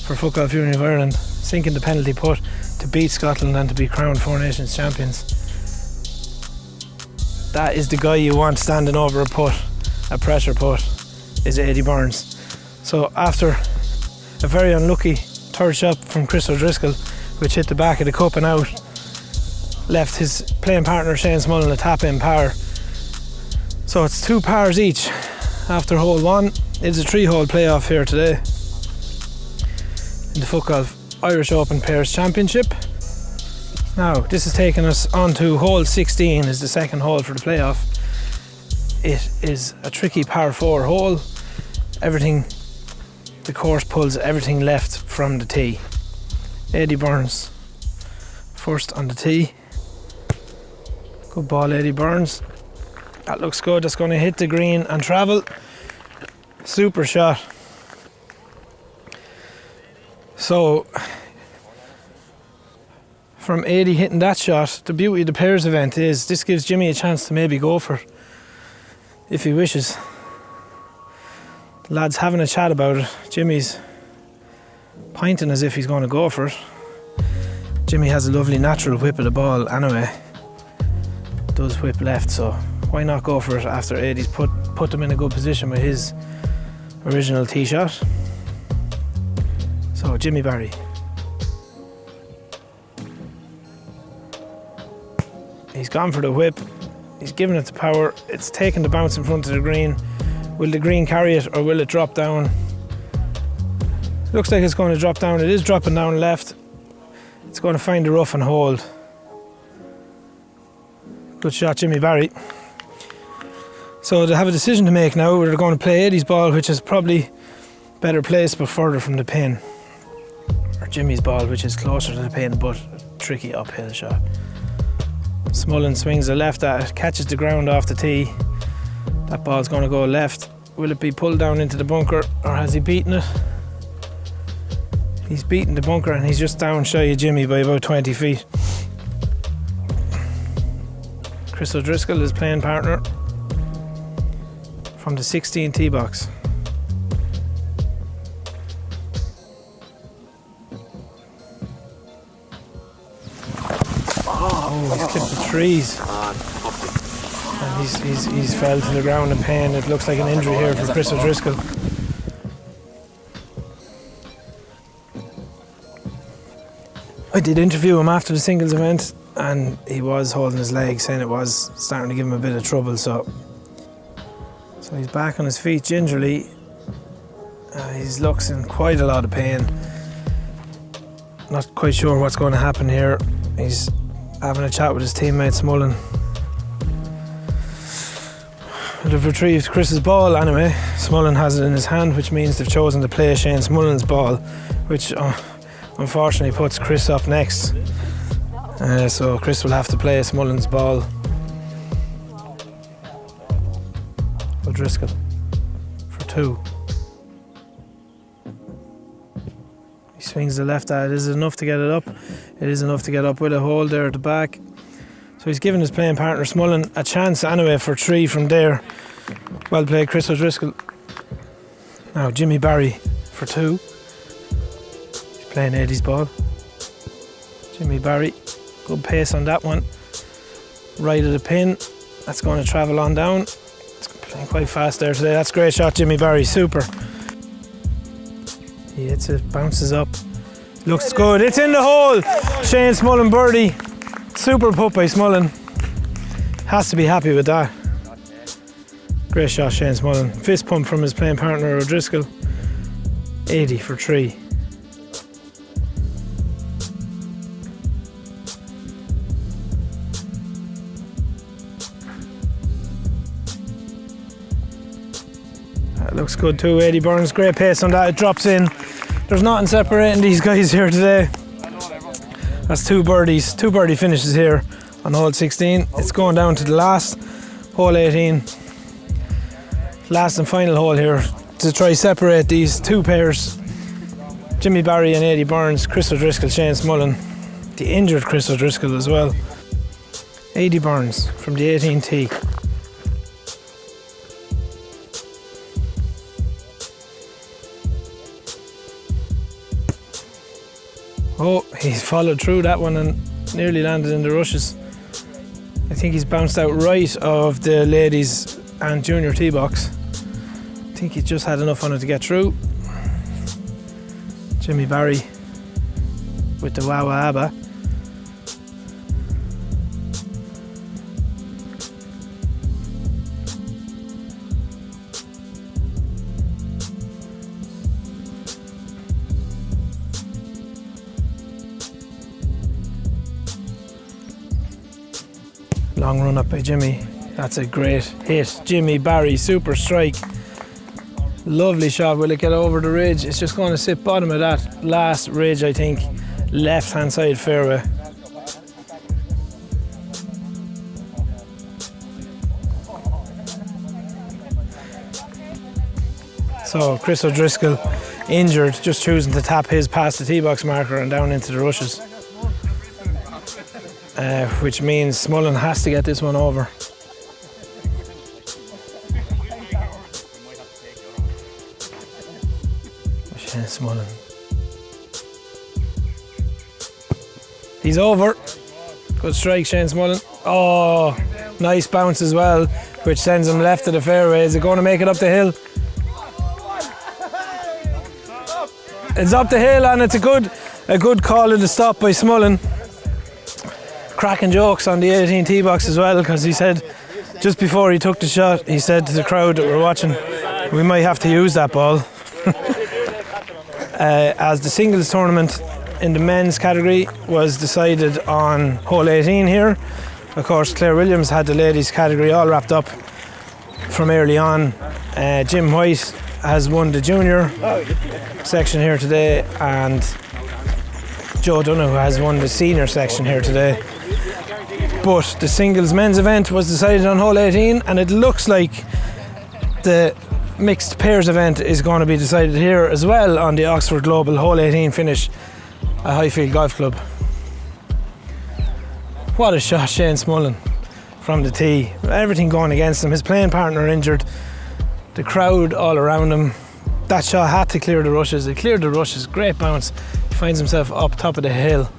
Speaker 1: for Footgolf Irish of Ireland, sinking the penalty putt to beat Scotland and to be crowned Four Nations champions. That is the guy you want standing over a putt, a pressure putt, is Eddie Burns. So after a very unlucky 3rd shot from Chris O'Driscoll, which hit the back of the cup and out, left his playing partner Shane Smullen a tap-in par. So it's 2 pars each after hole 1. It's a 3-hole playoff here today in the Footgolf Irish Open Pairs Championship. Now this is taking us on to hole 16, is the 2nd hole for the playoff. It is a tricky par 4 hole. The course pulls everything left from the tee. Eddie Burns first on the tee. Good ball, Eddie Burns. That looks good. That's going to hit the green and travel. Super shot. So, from 80 hitting that shot, the beauty of the pairs event is this gives Jimmy a chance to maybe go for it if he wishes. The lad's having a chat about it. Jimmy's pointing as if he's going to go for it. Jimmy has a lovely natural whip of the ball anyway. Does whip left, so why not go for it after Eddie's put them in a good position with his original tee shot. So Jimmy Barry. He's gone for the whip. He's given it the power. It's taken the bounce in front of the green. Will the green carry it or will it drop down? Looks like it's going to drop down. It is dropping down left. It's going to find the rough and hold. Good shot, Jimmy Barry. So they have a decision to make now. They're going to play Eddie's ball, which is probably better placed but further from the pin. Or Jimmy's ball, which is closer to the pin but tricky uphill shot. Smullen swings the left at it, catches the ground off the tee. That ball's going to go left. Will it be pulled down into the bunker or has he beaten it? He's beaten the bunker and he's just down shy of Jimmy by about 20 feet. Chris O'Driscoll, his playing partner, from the 16 tee box. Oh, he's clipped the trees. And he's fell to the ground in pain. It looks like an injury here for Chris O'Driscoll. I did interview him after the singles event and he was holding his leg, saying it was starting to give him a bit of trouble. So he's back on his feet gingerly. He looks in quite a lot of pain. Not quite sure what's going to happen here. He's having a chat with his teammate Smullen. They've retrieved Chris's ball anyway. Smullen has it in his hand, which means they've chosen to play Shane Smullen's ball, which unfortunately puts Chris up next. So Chris will have to play Smullen's ball. O'Driscoll for 2. He swings the left at it. Is it enough to get it up? It is enough to get up with a hold there at the back. So he's given his playing partner Smullen a chance anyway for 3 from there. Well played, Chris O'Driscoll. Now Jimmy Barry for 2. He's playing Eddie's ball. Jimmy Barry, good pace on that one. Right of the pin. That's going to travel on down. It's playing quite fast there today. That's a great shot, Jimmy Barry. Super. He hits it, bounces up. Looks good. It's in the hole. Shane Smullen birdie. Super putt by Smullen. Has to be happy with that. Great shot, Shane Smullen. Fist pump from his playing partner O'Driscoll. 80 for 3. That looks good too. 80 Burns, great pace on that. It drops in. There's nothing separating these guys here today. That's 2 birdies, 2 birdie finishes here on hole 16. It's going down to the last, hole 18. Last and final hole here to try separate these 2 pairs. Jimmy Barry and Eddie Burns, Chris O'Driscoll, Shane Smullen. The injured Chris O'Driscoll as well. Eddie Burns from the 18 tee. Oh, he's followed through that one and nearly landed in the rushes. I think he's bounced out right of the ladies and junior tee box. I think he's just had enough on it to get through. Jimmy Barry with the Wawa Abba. Long run up by Jimmy. That's a great hit. Jimmy Barry, super strike. Lovely shot. Will it get over the ridge? It's just going to sit bottom of that last ridge, I think. Left hand side fairway. So Chris O'Driscoll injured, just choosing to tap his past the tee box marker and down into the rushes. Which means Smullen has to get this one over. Shane Smullen. He's over. Good strike, Shane Smullen. Oh, nice bounce as well, which sends him left of the fairway. Is it going to make it up the hill? It's up the hill, and it's a good call at the stop by Smullen. Cracking jokes on the 18 tee box as well, because he said just before he took the shot, he said to the crowd that were watching, we might have to use that ball. As the singles tournament in the men's category was decided on hole 18 here. Of course, Claire Williams had the ladies category all wrapped up from early on. Jim White has won the junior section here today, and Joe Donoghue has won the senior section here today. But the singles men's event was decided on hole 18, and it looks like the mixed pairs event is going to be decided here as well on the Oxford Global hole 18 finish at Highfield Golf Club. What a shot, Shane Smullen from the tee. Everything going against him. His playing partner injured. The crowd all around him. That shot had to clear the rushes. It cleared the rushes. Great bounce. He finds himself up top of the hill.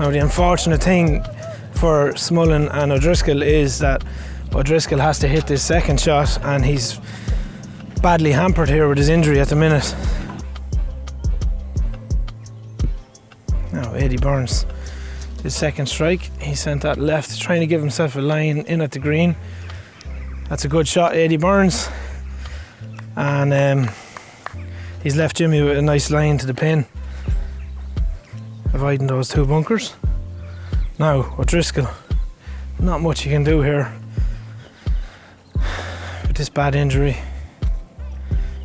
Speaker 1: Now the unfortunate thing for Smullen and O'Driscoll is that O'Driscoll has to hit this second shot, and he's badly hampered here with his injury at the minute. Now Eddie Burns, his second strike, he sent that left, trying to give himself a line in at the green. That's a good shot, Eddie Burns, and he's left Jimmy with a nice line to the pin, avoiding those two bunkers. Now O'Driscoll, not much he can do here with this bad injury.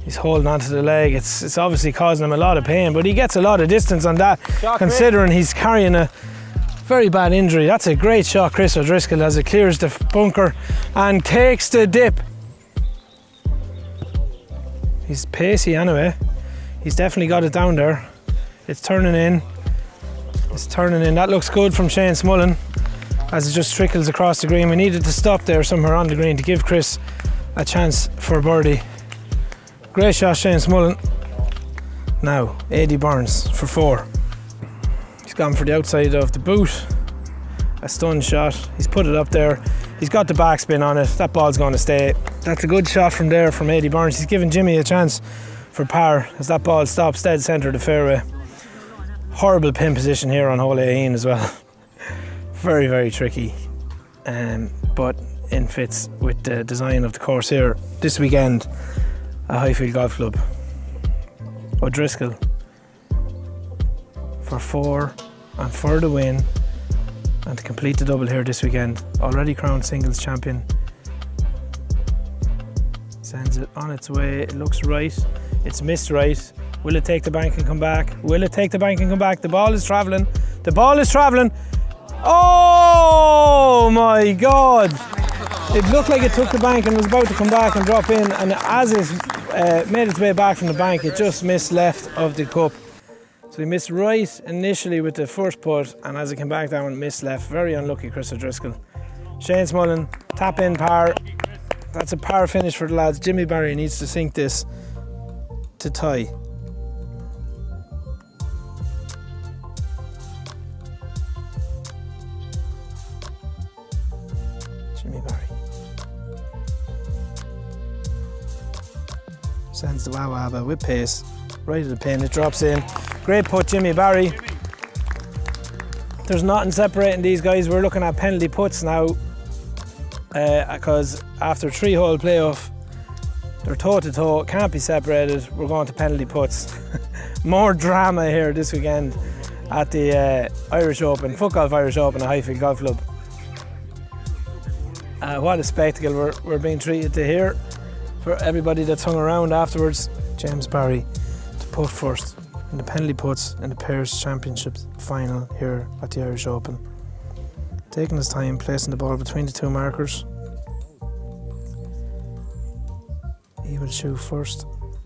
Speaker 1: He's holding onto the leg. It's obviously causing him a lot of pain, but he gets a lot of distance on that, considering he's carrying a very bad injury. That's a great shot, Chris O'Driscoll, as it clears the bunker and takes the dip. He's pacey anyway. He's definitely got it down there. It's turning in. It's turning in. That looks good from Shane Smullen as it just trickles across the green. We needed to stop there somewhere on the green to give Chris a chance for birdie. Great shot, Shane Smullen. Now, Eddie Burns for 4. He's gone for the outside of the boot. A stun shot. He's put it up there. He's got the backspin on it. That ball's going to stay. That's a good shot from there from Eddie Burns. He's giving Jimmy a chance for par as that ball stops dead centre of the fairway. Horrible pin position here on hole 18 as well. Very, very tricky. But in fits with the design of the course here this weekend at Highfield Golf Club. O'Driscoll for 4 and for the win, and to complete the double here this weekend. Already crowned singles champion. Sends it on its way. It looks right. It's missed right. Will it take the bank and come back? Will it take the bank and come back? The ball is travelling. The ball is travelling. Oh my God! It looked like it took the bank and was about to come back and drop in, and as it made its way back from the bank, it just missed left of the cup. So he missed right initially with the first putt, and as it came back down, missed left. Very unlucky, Chris O'Driscoll. Shane Smullen, tap in par. That's a par finish for the lads. Jimmy Barry needs to sink this to tie. Jimmy Barry sends the wah-wah with pace right at the pin. It drops in. Great putt, Jimmy Barry. There's nothing separating these guys. We're looking at penalty putts now, because after 3-hole playoff, they're toe-to-toe, can't be separated. We're going to penalty putts. More drama here this weekend at the Irish Open, Footgolf Irish Open at Highfield Golf Club. What a spectacle we're being treated to here. For everybody that's hung around afterwards, James Barry to putt first in the penalty puts in the Pairs Championships final here at the Irish Open. Taking his time, placing the ball between the two markers. will shoot first,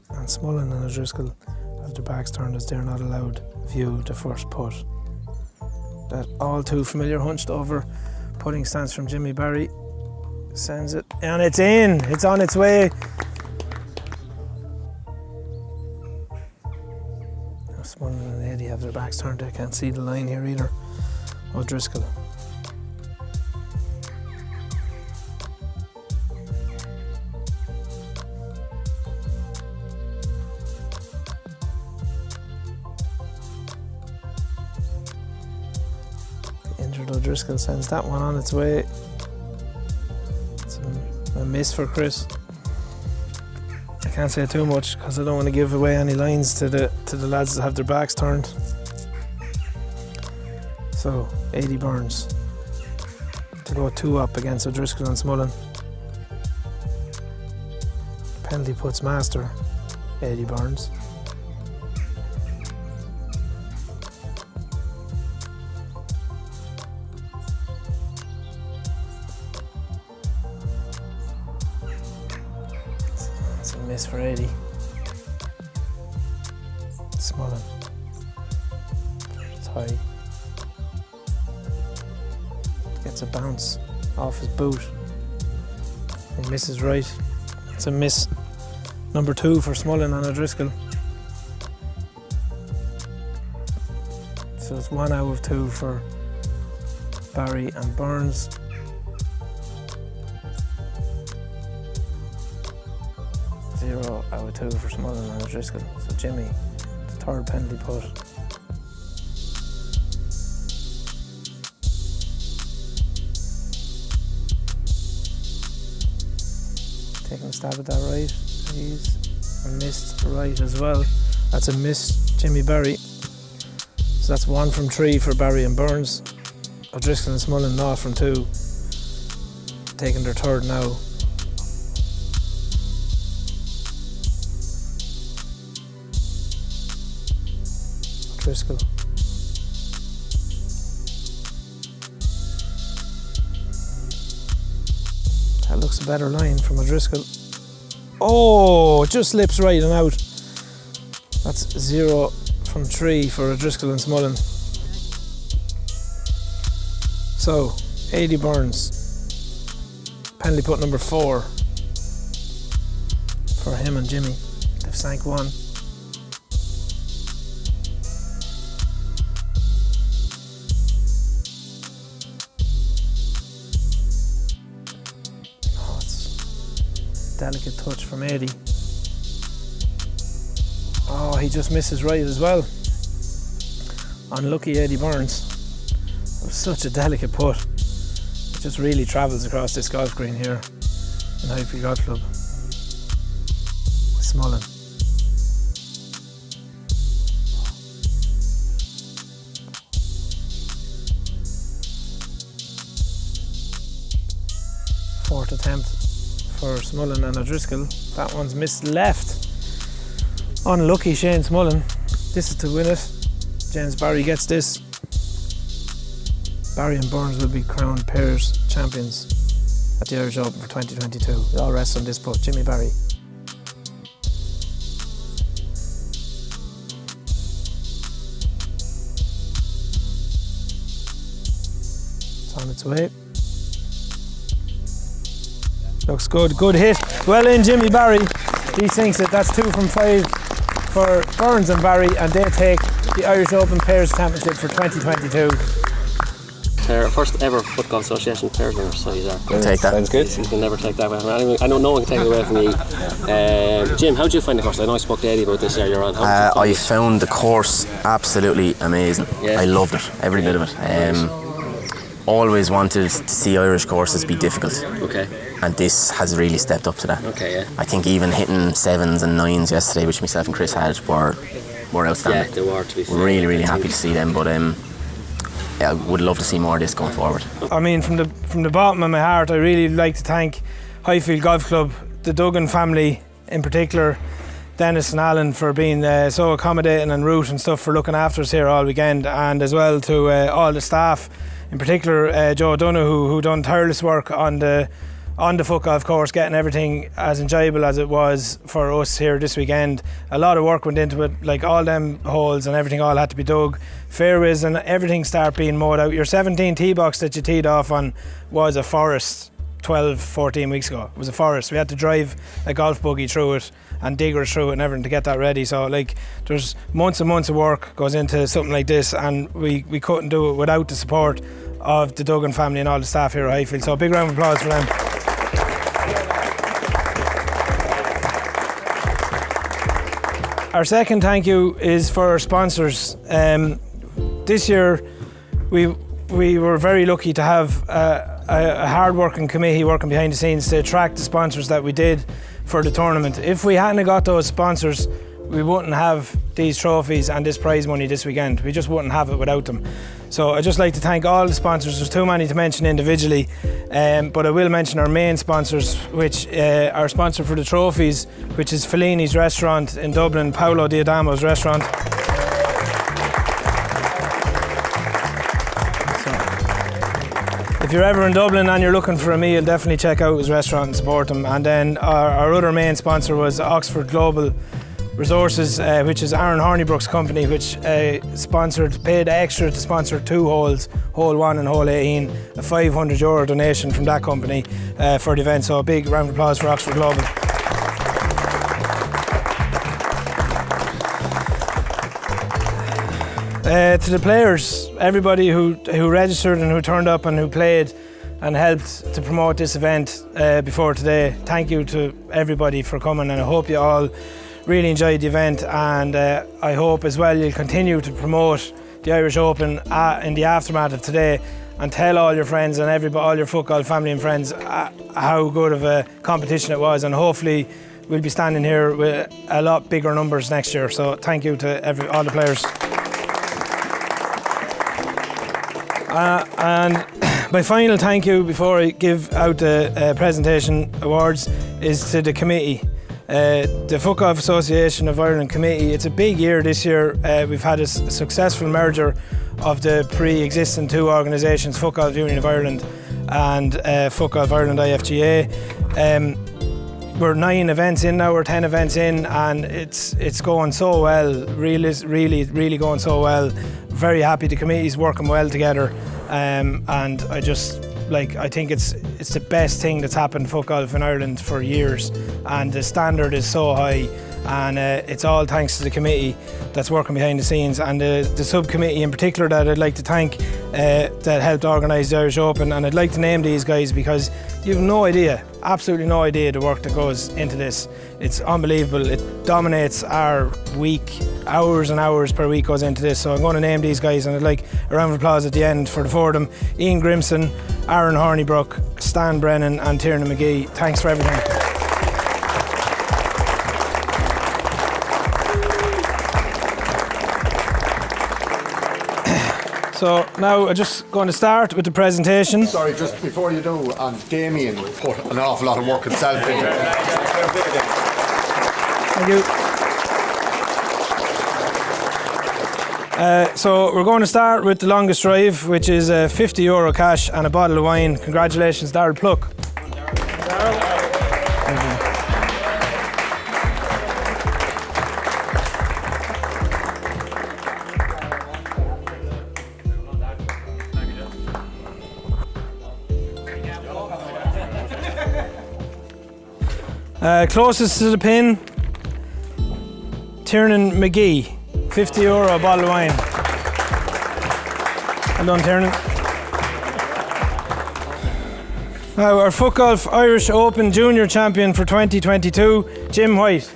Speaker 1: and Smullen and O'Driscoll have their backs turned as they're not allowed view the first putt. That all too familiar hunched over putting stance from Jimmy Barry. Sends it, and it's in. It's on its way. Now Smullen and Eddie have their backs turned. They can't see the line here either. O'Driscoll. The injured O'Driscoll sends that one on its way. It's a miss for Chris. I can't say too much because I don't want to give away any lines to the lads that have their backs turned. So, 80 Burns to go 2 up against O'Driscoll and Smullen. Penalty puts master, 80 Burns. It's a miss for 80. Smullen. Tie. Gets a bounce off his boot. He misses right. It's a miss. Number 2 for Smullen and O'Driscoll. So it's 1 out of 2 for Barry and Burns. Zero out of 2 for Smullen and O'Driscoll. So Jimmy, the 3rd penalty putt. Taking a stab at that right. He's missed right as well. That's a miss, Jimmy Barry. So that's 1 from 3 for Barry and Burns. O'Driscoll and Smullen 0 from 2. Taking their 3rd now. O'Driscoll. That looks a better line from O'Driscoll. Oh, it just slips right and out. That's 0 from 3 for O'Driscoll and Smullen. So, 80 Burns. Penalty putt number 4 for him and Jimmy. They've sank 1. Delicate touch from Eddie. Oh, he just misses right as well. Unlucky Eddie Burns. It was such a delicate putt. It just really travels across this golf green here in Highfield Golf Club. Smullen. Fourth attempt for Smullen and O'Driscoll. That one's missed left. Unlucky Shane Smullen. This is to win it. James Barry gets this. Barry and Burns will be crowned pairs champions at the Irish Open for 2022. It all rests on this putt. Jimmy Barry. It's on its way. Looks good, good hit. Well in, Jimmy Barry. He sinks it. That's 2 from 5 for Burns and Barry, and they take the Irish Open Pairs Championship for 2022.
Speaker 4: They're first ever Footgolf Association pairs winner, so he's
Speaker 5: We'll take that.
Speaker 3: Sounds good.
Speaker 4: You can never take that away from anyone. I know no one can take it away from me. Jim, how did you find the course? I know I spoke to Eddie about this earlier on.
Speaker 5: I found the course absolutely amazing.
Speaker 4: Yeah.
Speaker 5: I loved it, every bit of it. Always wanted to see Irish courses be difficult.
Speaker 4: Okay.
Speaker 5: And this has really stepped up to that.
Speaker 4: Okay, yeah.
Speaker 5: I think even hitting 7s and 9s yesterday, which myself and Chris had, were outstanding.
Speaker 4: Yeah, they were, to be fair.
Speaker 5: We're really happy to see them, but I would love to see more of this going forward.
Speaker 1: I mean, from the bottom of my heart, I really like to thank Highfield Golf Club, the Duggan family in particular, Dennis and Alan for being so accommodating and Ruth and stuff for looking after us here all weekend, and as well to all the staff, in particular Joe Donoghue, who done tireless work on the on the Footgolf course, getting everything as enjoyable as it was for us here this weekend. A lot of work went into it, like all them holes and everything all had to be dug. Fairways and everything start being mowed out. Your 17 tee box that you teed off on was a forest 12-14 weeks ago. It was a forest. We had to drive a golf buggy through it and diggers through it and everything to get that ready. So like there's months and months of work goes into something like this, and we couldn't do it without the support of the Duggan family and all the staff here at Highfield. So a big round of applause for them. Our second thank you is for our sponsors. This year we were very lucky to have a hard-working committee working behind the scenes to attract the sponsors that we did for the tournament. If we hadn't got those sponsors, we wouldn't have these trophies and this prize money this weekend. We just wouldn't have it without them. So I'd just like to thank all the sponsors. There's too many to mention individually, but I will mention our main sponsors, which our sponsor for the trophies, which is Fellini's restaurant in Dublin, Paolo Diadamo's restaurant. If you're ever in Dublin and you're looking for a meal, definitely check out his restaurant and support him. And then our other main sponsor was Oxford Global Resources, which is Aaron Hornibrook's company, which paid extra to sponsor 2 holes, hole 1 and hole 18, a €500 donation from that company for the event. So a big round of applause for Oxford Global. To the players, everybody who registered and who turned up and who played and helped to promote this event before today, thank you to everybody for coming, and I hope you all really enjoyed the event, and I hope as well you'll continue to promote the Irish Open in the aftermath of today, and tell all your friends and all your Footgolf family and friends how good of a competition it was, and hopefully we'll be standing here with a lot bigger numbers next year. So thank you to all the players. And my final thank you before I give out the presentation awards is to the committee. The Footgolf Association of Ireland Committee. It's a big year this year. We've had a successful merger of the pre-existing 2 organisations, Footgolf Union of Ireland and Footgolf Ireland IFGA. We're 9 events in now, we're 10 events in, and it's going so well, really going so well. Very happy the committee's working well together, and I think it's the best thing that's happened to Footgolf in Ireland for years, and the standard is so high, and it's all thanks to the committee that's working behind the scenes, and the subcommittee in particular that I'd like to thank that helped organise the Irish Open. And I'd like to name these guys because you've no idea, absolutely no idea, the work that goes into this. It's unbelievable. It dominates our week. Hours and hours per week goes into this. So I'm going to name these guys, and I'd like a round of applause at the end for the 4 of them: Ian Grimson, Aaron Hornibrook, Stan Brennan and Tiernan McGee. Thanks for everything. So now I'm just going to start with the presentation.
Speaker 6: Sorry, just before you do, Damien put an awful lot of work himself into it.
Speaker 1: Thank you. So we're going to start with the longest drive, which is €50 cash and a bottle of wine. Congratulations, Darryl Pluck. Closest to the pin, Tiernan McGee, €50, a bottle of wine. Well done, Tiernan. Now our Footgolf Irish Open Junior Champion for 2022, Jim White.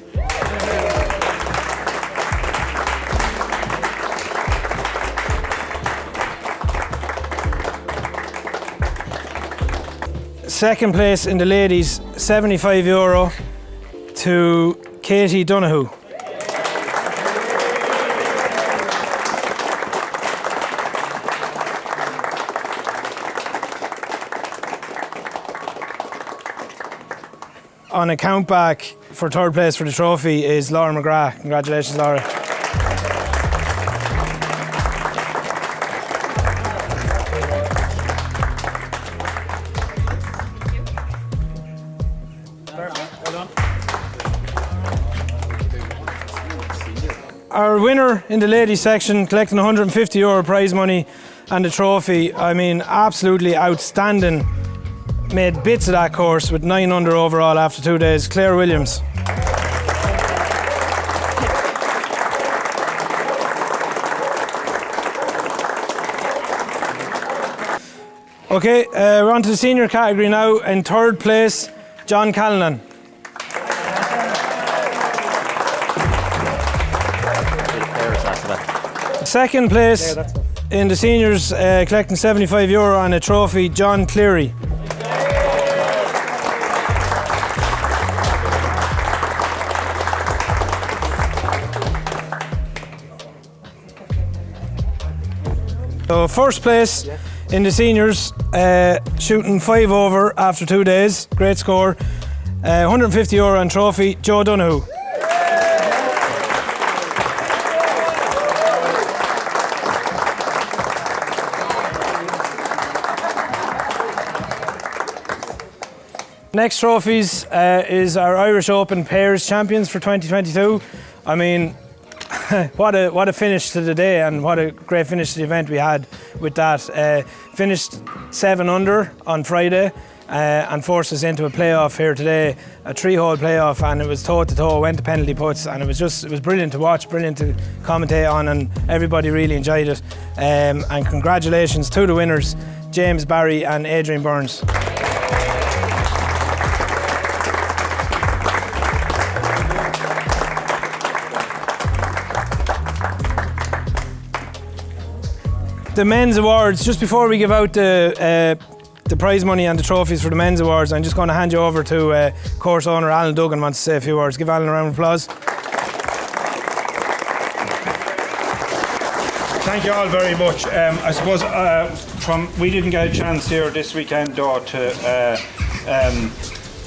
Speaker 1: Second place in the ladies, €75 to Katie Donoghue. On a count back for 3rd place for the trophy is Laura McGrath. Congratulations, Laura. Our winner in the ladies section, collecting €150 prize money and a trophy. I mean, absolutely outstanding. Made bits of that course with 9 under overall after 2 days. Claire Williams. Okay, we're on to the senior category now. In third place, John Callanan. Second place in the seniors, collecting €75 and a trophy, John Cleary. So first place in the seniors, shooting 5 over after 2 days, great score, €150 and trophy, Joe Donoghue. Next trophies is our Irish Open Pairs Champions for 2022. I mean, what a finish to the day, and what a great finish to the event we had with that. Finished 7 under on Friday and forced us into a playoff here today, a 3-hole playoff, and it was toe to toe, went to penalty puts, and it was brilliant to watch, brilliant to commentate on, and everybody really enjoyed it. And congratulations to the winners, James Barry and Adrian Burns. The men's awards, just before we give out the prize money and the trophies for the men's awards, I'm just going to hand you over to course owner Alan Duggan wants to say a few words. Give Alan a round of applause.
Speaker 7: Thank you all very much. I suppose we didn't get a chance here this weekend though to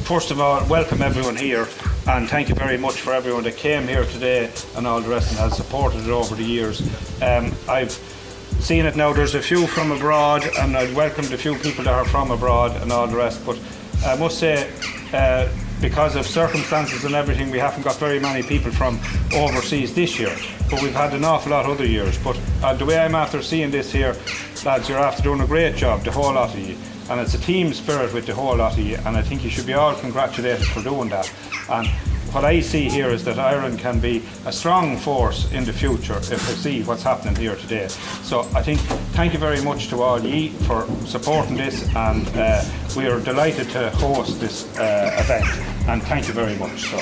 Speaker 7: first of all welcome everyone here, and thank you very much for everyone that came here today and all the rest and has supported it over the years. I've seen it now, there's a few from abroad, and I've welcomed a few people that are from abroad and all the rest, but I must say because of circumstances and everything, we haven't got very many people from overseas this year, but we've had an awful lot other years. But the way I'm after seeing this here, lads, you're after doing a great job, the whole lot of you, and it's a team spirit with the whole lot of you, and I think you should be all congratulated for doing that. And what I see here is that Ireland can be a strong force in the future if I see what's happening here today. So I think thank you very much to all ye for supporting this, and we are delighted to host this event, and thank you very much. So.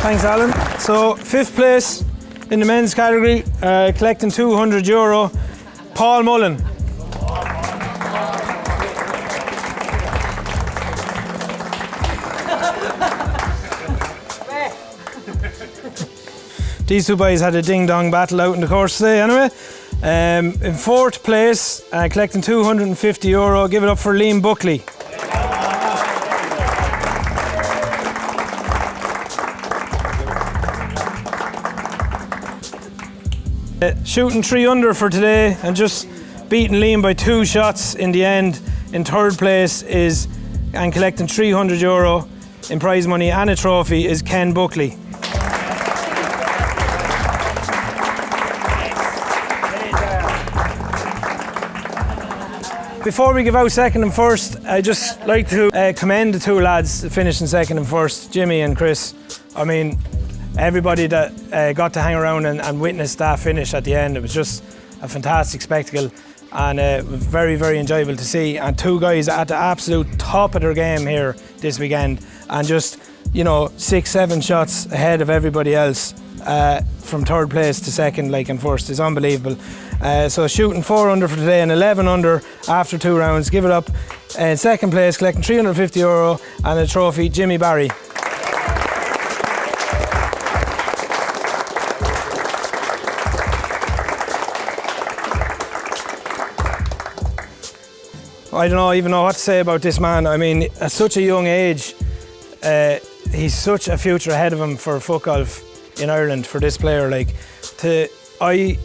Speaker 1: Thanks, Alan. So 5th place in the men's category, collecting €200, Paul Mullen. These two boys had a ding-dong battle out in the course today anyway. In 4th place, collecting €250, give it up for Liam Buckley. Shooting 3 under for today and just beating Liam by 2 shots in the end. In 3rd place is, and collecting €300 in prize money and a trophy, is Ken Buckley. Before we give out second and first, I'd just like to commend the 2 lads finishing second and first, Jimmy and Chris. I mean, everybody that got to hang around and witness that finish at the end, it was just a fantastic spectacle, and very, very enjoyable to see. And 2 guys at the absolute top of their game here this weekend, and just, 6-7 shots ahead of everybody else. From 3rd place to 2nd, and first, is unbelievable. So shooting 4 under for today and 11 under after 2 rounds. Give it up. In 2nd place, collecting €350 and a trophy, Jimmy Barry. I don't even know what to say about this man. I mean, at such a young age, he's such a future ahead of him for Footgolf in Ireland, for this player. I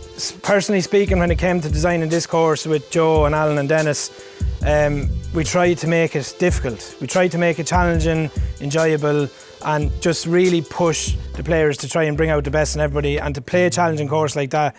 Speaker 1: personally speaking, when it came to designing this course with Joe and Alan and Dennis, we tried to make it difficult. We tried to make it challenging, enjoyable, and just really push the players to try and bring out the best in everybody, and to play a challenging course like that,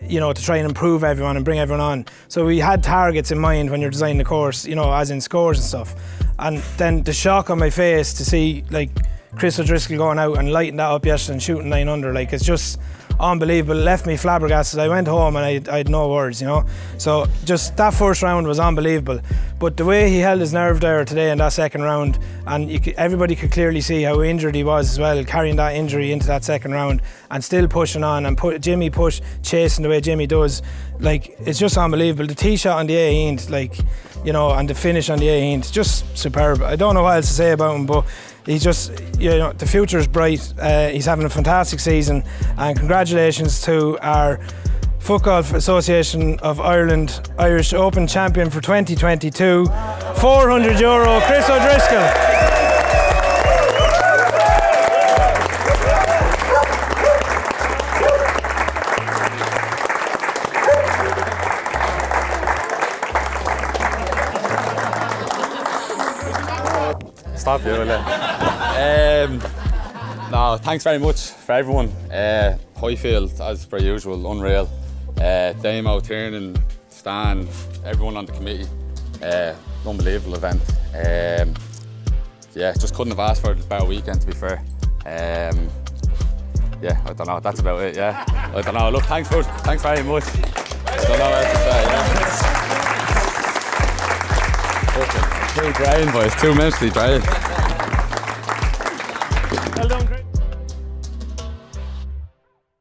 Speaker 1: you know, to try and improve everyone and bring everyone on. So we had targets in mind when you're designing the course, you know, as in scores and stuff. And then the shock on my face to see like Chris O'Driscoll going out and lighting that up yesterday and shooting 9 under, like, it's just unbelievable. It left me flabbergasted. I went home and I had no words, you know. So just that first round was unbelievable. But the way he held his nerve there today in that second round, and everybody could clearly see how injured he was as well, carrying that injury into that second round and still pushing on, and Jimmy chasing the way Jimmy does. Like, it's just unbelievable. The tee shot on the 18th, like, you know, and the finish on the 18th, just superb. I don't know what else to say about him, but he's just, you know, the future is bright. He's having a fantastic season, and congratulations to our Footgolf Association of Ireland Irish Open champion for 2022, €400, Chris O'Driscoll.
Speaker 3: Stop you, will you? No, thanks very much for everyone. Highfield, as per usual, unreal. Damo, Tiernan, Stan, everyone on the committee. Unbelievable event. Yeah, just couldn't have asked for a better weekend, to be fair. Yeah, I don't know, that's about it, yeah. I don't know, look, thanks very much. I don't know what else to say, yeah. Too drained, boys, too mentally drained.